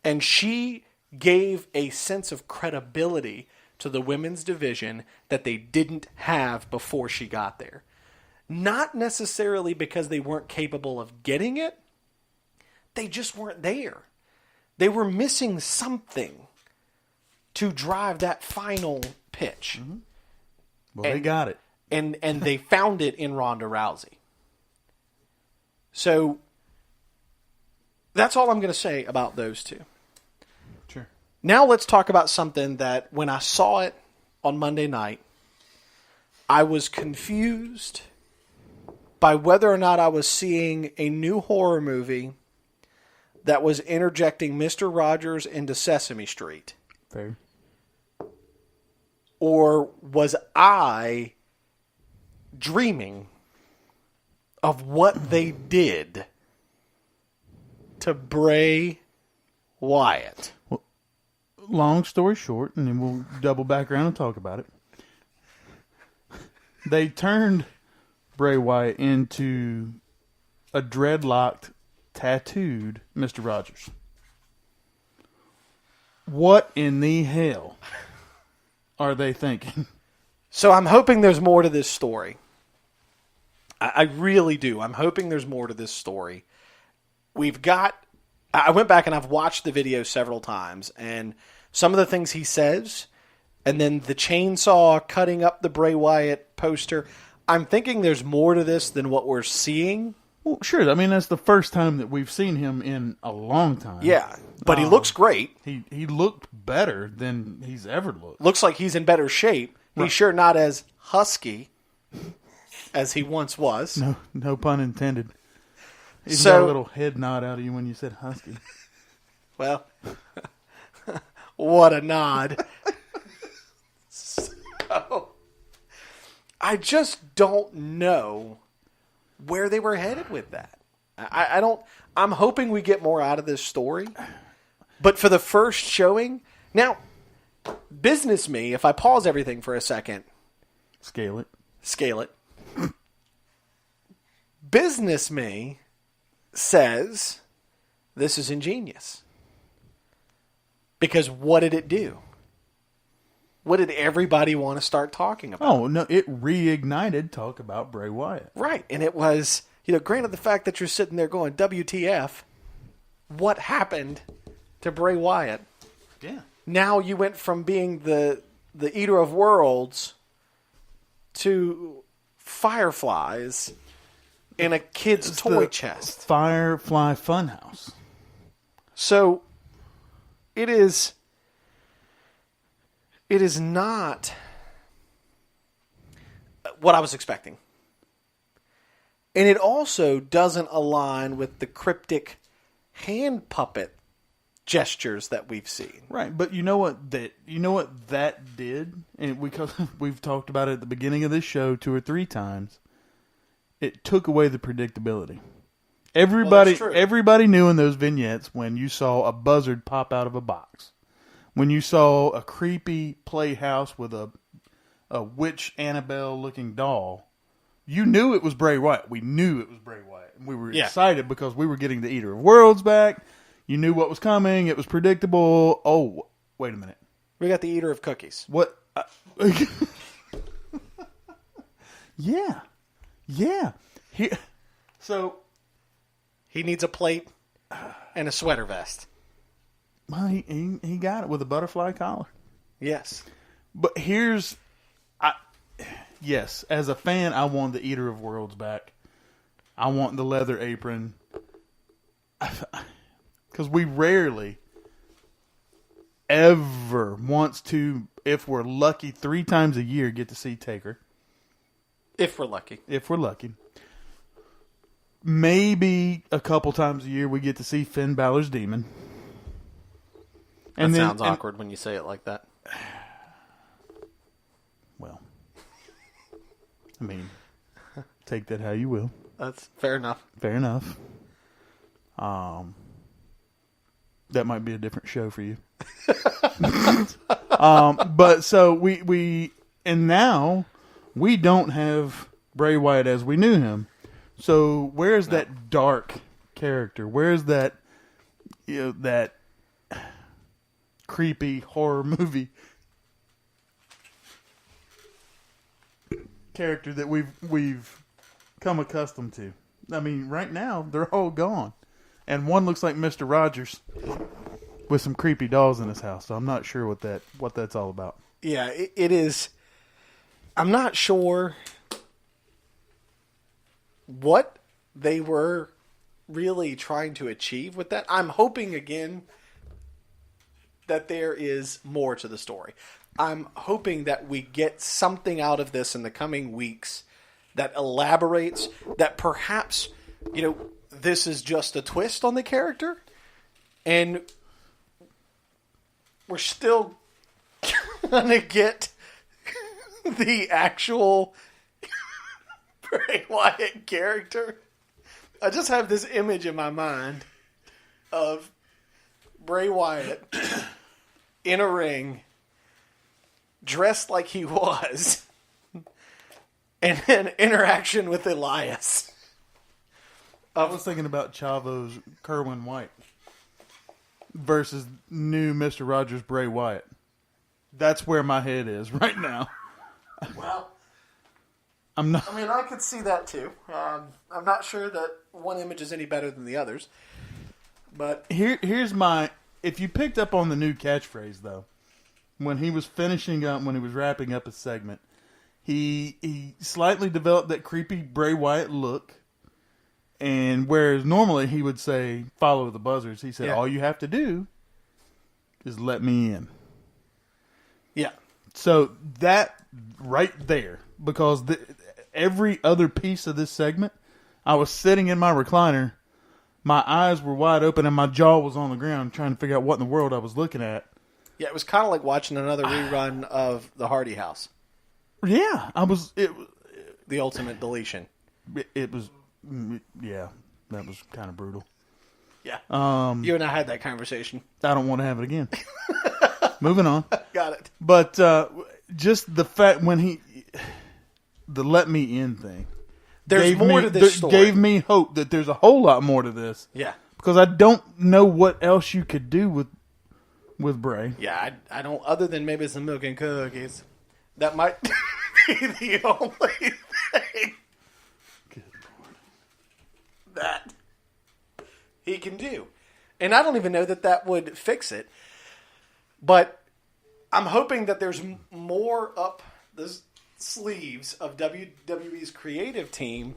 And she gave a sense of credibility to the women's division that they didn't have before she got there. Not necessarily because they weren't capable of getting it. They just weren't there. They were missing something to drive that final pitch. Well, they got it. And they found it in Ronda Rousey. So that's all I'm going to say about those two. Sure. Now let's talk about something that when I saw it on Monday night, I was confused by whether or not I was seeing a new horror movie that was interjecting Mr. Rogers into Sesame Street. Fair. Or was I dreaming of what they did to Bray Wyatt? Well, long story short, and then we'll double back around and talk about it. They turned Bray Wyatt into a dreadlocked, tattooed Mr. Rogers. What in the hell are they thinking? So I'm hoping there's more to this story. I really do. I'm hoping there's more to this story. I went back and I've watched the video several times, and some of the things he says, and then the chainsaw cutting up the Bray Wyatt poster, I'm thinking there's more to this than what we're seeing. Well, sure. I mean, that's the first time that we've seen him in a long time. Yeah, but he looks great. He looked better than he's ever looked. Looks like he's in better shape. Right. He's sure not as husky as he once was. No pun intended. He So- got a little head nod out of you when you said husky. Well, what a nod. So, I just don't know where they were headed with that. I don't. I'm hoping we get more out of this story. But for the first showing, now, business me, if I pause everything for a second, Scale it. Business me says this is ingenious. Because what did it do? What did everybody want to start talking about? Oh, no, it reignited talk about Bray Wyatt. Right. And it was, granted the fact that you're sitting there going, WTF, what happened to Bray Wyatt? Yeah. Now you went from being the eater of worlds to fireflies in a kid's toy chest. Firefly Funhouse. So it is not what I was expecting. And it also doesn't align with the cryptic hand puppet gestures that we've seen. Right, but you know what that did? And we've talked about it at the beginning of this show 2 or 3 times. It took away the predictability. Everybody knew in those vignettes when you saw a buzzard pop out of a box. When you saw a creepy playhouse with a witch Annabelle looking doll, you knew it was Bray Wyatt. We knew it was Bray Wyatt. And we were excited because we were getting the Eater of Worlds back. You knew what was coming. It was predictable. Oh, wait a minute. We got the Eater of Cookies. What? Yeah. He needs a plate and a sweater vest. Well, he got it with a butterfly collar. Yes. But yes, as a fan, I want the Eater of Worlds back. I want the leather apron. Because we rarely ever wants to, if we're lucky, 3 times a year get to see Taker. If we're lucky. If we're lucky. Maybe a couple times a year we get to see Finn Balor's demon. That sounds awkward when you say it like that. Well, I mean, take that how you will. That's fair enough. Fair enough. That might be a different show for you. But so we and now we don't have Bray Wyatt as we knew him. So where's that dark character? Where's that that creepy horror movie character that we've come accustomed to? I mean, right now they're all gone. And one looks like Mr. Rogers with some creepy dolls in his house. So I'm not sure what that's all about. Yeah, it is. I'm not sure what they were really trying to achieve with that. I'm hoping, again, that there is more to the story. I'm hoping that we get something out of this in the coming weeks that elaborates, that perhaps, this is just a twist on the character, and we're still gonna get the actual Bray Wyatt character. I just have this image in my mind of Bray Wyatt in a ring, dressed like he was, and an interaction with Elias. I was thinking about Chavo's Kerwin White versus new Mr. Rogers Bray Wyatt. That's where my head is right now. Well, I'm not. I mean, I could see that too. I'm not sure that one image is any better than the others. But here's my. If you picked up on the new catchphrase though, when he was finishing up, when he was wrapping up his segment, he slightly developed that creepy Bray Wyatt look. And whereas normally he would say, follow the buzzers, he said, all you have to do is let me in. Yeah. So that right there, because every other piece of this segment, I was sitting in my recliner, my eyes were wide open and my jaw was on the ground trying to figure out what in the world I was looking at. Yeah, it was kind of like watching another rerun of The Hardy House. Yeah, The Ultimate Deletion. It was... Yeah, that was kind of brutal. Yeah. You and I had that conversation. I don't want to have it again. Moving on. Got it. But just the fact when the let me in thing. There's more to this story. Gave me hope that there's a whole lot more to this. Yeah. Because I don't know what else you could do with Bray. Yeah, I don't, other than maybe some milk and cookies. That might be the only thing that he can do. And I don't even know that would fix it. But I'm hoping that there's more up the sleeves of WWE's creative team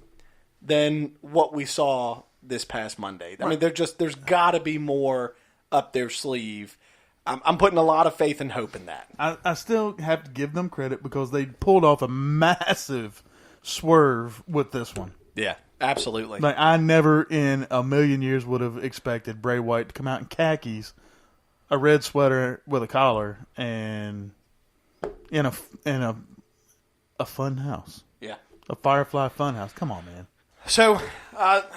than what we saw this past Monday. I mean, there's got to be more up their sleeve. I'm putting a lot of faith and hope in that. I still have to give them credit because they pulled off a massive swerve with this one. Yeah. Absolutely. Like, I never in a million years would have expected Bray Wyatt to come out in khakis, a red sweater with a collar, and in a fun house. Yeah. A Firefly fun house. Come on, man. So,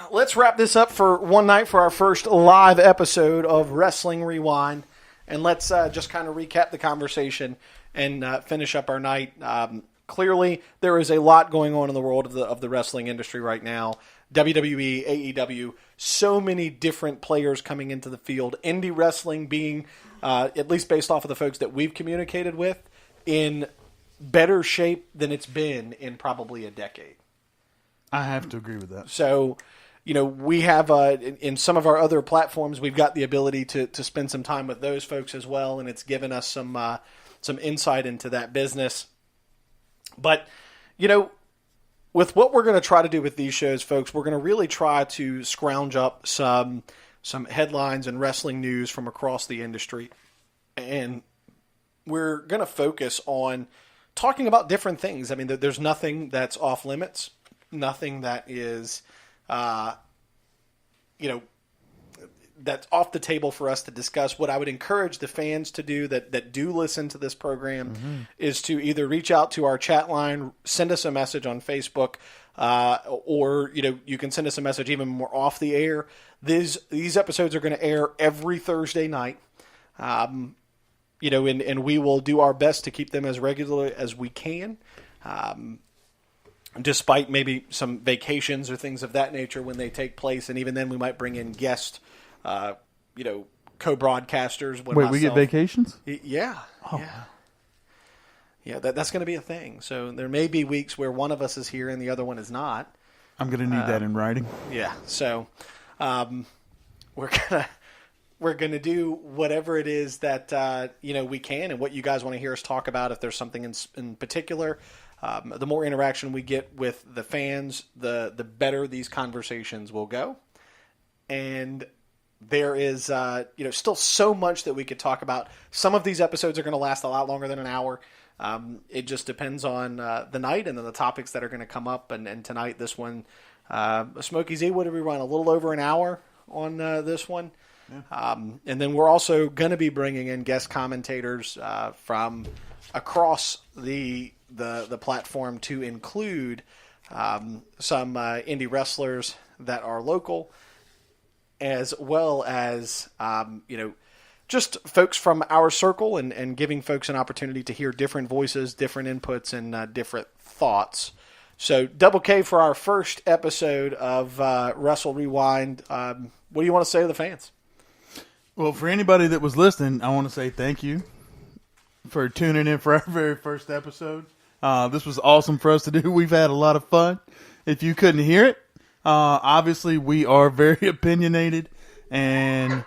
let's wrap this up for one night for our first live episode of Wrestling Rewind. And let's just kind of recap the conversation and finish up our night. Clearly, there is a lot going on in the world of the wrestling industry right now. WWE, AEW, so many different players coming into the field. Indie wrestling being, at least based off of the folks that we've communicated with, in better shape than it's been in probably a decade. I have to agree with that. So, we have, in some of our other platforms, we've got the ability to spend some time with those folks as well, and it's given us some insight into that business. But, with what we're going to try to do with these shows, folks, we're going to really try to scrounge up some headlines and wrestling news from across the industry. And we're going to focus on talking about different things. I mean, there's nothing that's off limits, nothing that is, that's off the table for us to discuss. What I would encourage the fans to do that do listen to this program is to either reach out to our chat line, send us a message on Facebook, or you can send us a message even more off the air. These episodes are going to air every Thursday night. And we will do our best to keep them as regular as we can. Despite maybe some vacations or things of that nature when they take place. And even then we might bring in guest, co-broadcasters. We get vacations? Yeah. Oh. Yeah. Yeah, that's going to be a thing. So there may be weeks where one of us is here and the other one is not. I'm going to need that in writing. Yeah. So we're going to do whatever it is that we can and what you guys want to hear us talk about. If there's something in particular, the more interaction we get with the fans, the better these conversations will go. And there is still so much that we could talk about. Some of these episodes are going to last a lot longer than an hour. It just depends on the night and then the topics that are going to come up. And tonight, this one, Smokey Z, what did we run? A little over an hour on this one. Yeah. And then we're also going to be bringing in guest commentators from across the platform to include some indie wrestlers that are local, as well as just folks from our circle and giving folks an opportunity to hear different voices, different inputs, and different thoughts. So Double K for our first episode of Wrestle Rewind. What do you want to say to the fans? Well, for anybody that was listening, I want to say thank you for tuning in for our very first episode. This was awesome for us to do. We've had a lot of fun. If you couldn't hear it, obviously we are very opinionated, and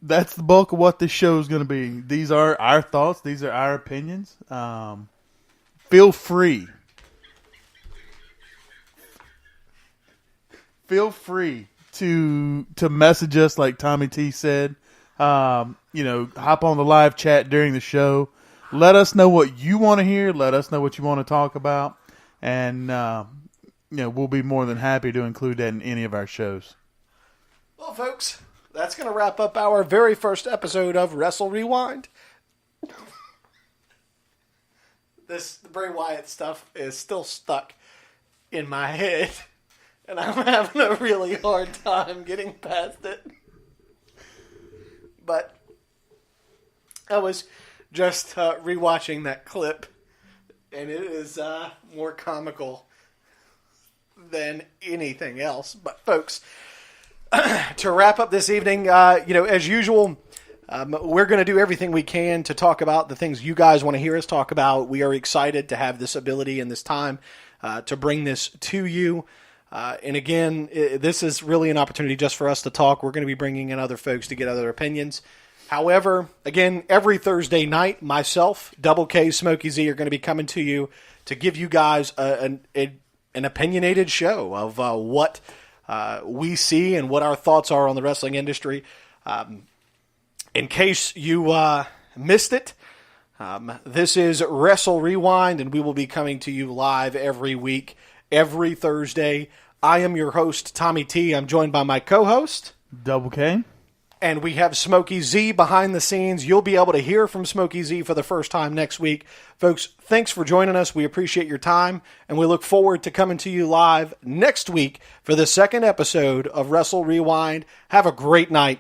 that's the bulk of what this show is going to be. These are our thoughts. These are our opinions. Feel free. Feel free to message us like Tommy T said. Hop on the live chat during the show. Let us know what you want to hear. Let us know what you want to talk about. And, we'll be more than happy to include that in any of our shows. Well, folks, that's going to wrap up our very first episode of Wrestle Rewind. This Bray Wyatt stuff is still stuck in my head, and I'm having a really hard time getting past it. But I was just rewatching that clip, and it is more comical than anything else. But folks, to wrap up this evening, as usual, we're going to do everything we can to talk about the things you guys want to hear us talk about. We are excited to have this ability and this time to bring this to you. And again, this is really an opportunity just for us to talk. We're going to be bringing in other folks to get other opinions. However, again, every Thursday night, myself, Double K, Smokey Z are going to be coming to you to give you guys an opinionated show of what we see and what our thoughts are on the wrestling industry. In case you missed it, this is Wrestle Rewind, and we will be coming to you live every week, every Thursday. I am your host, Tommy T. I'm joined by my co-host, Double K. And we have Smokey Z behind the scenes. You'll be able to hear from Smokey Z for the first time next week. Folks, thanks for joining us. We appreciate your time, and we look forward to coming to you live next week for the second episode of Wrestle Rewind. Have a great night.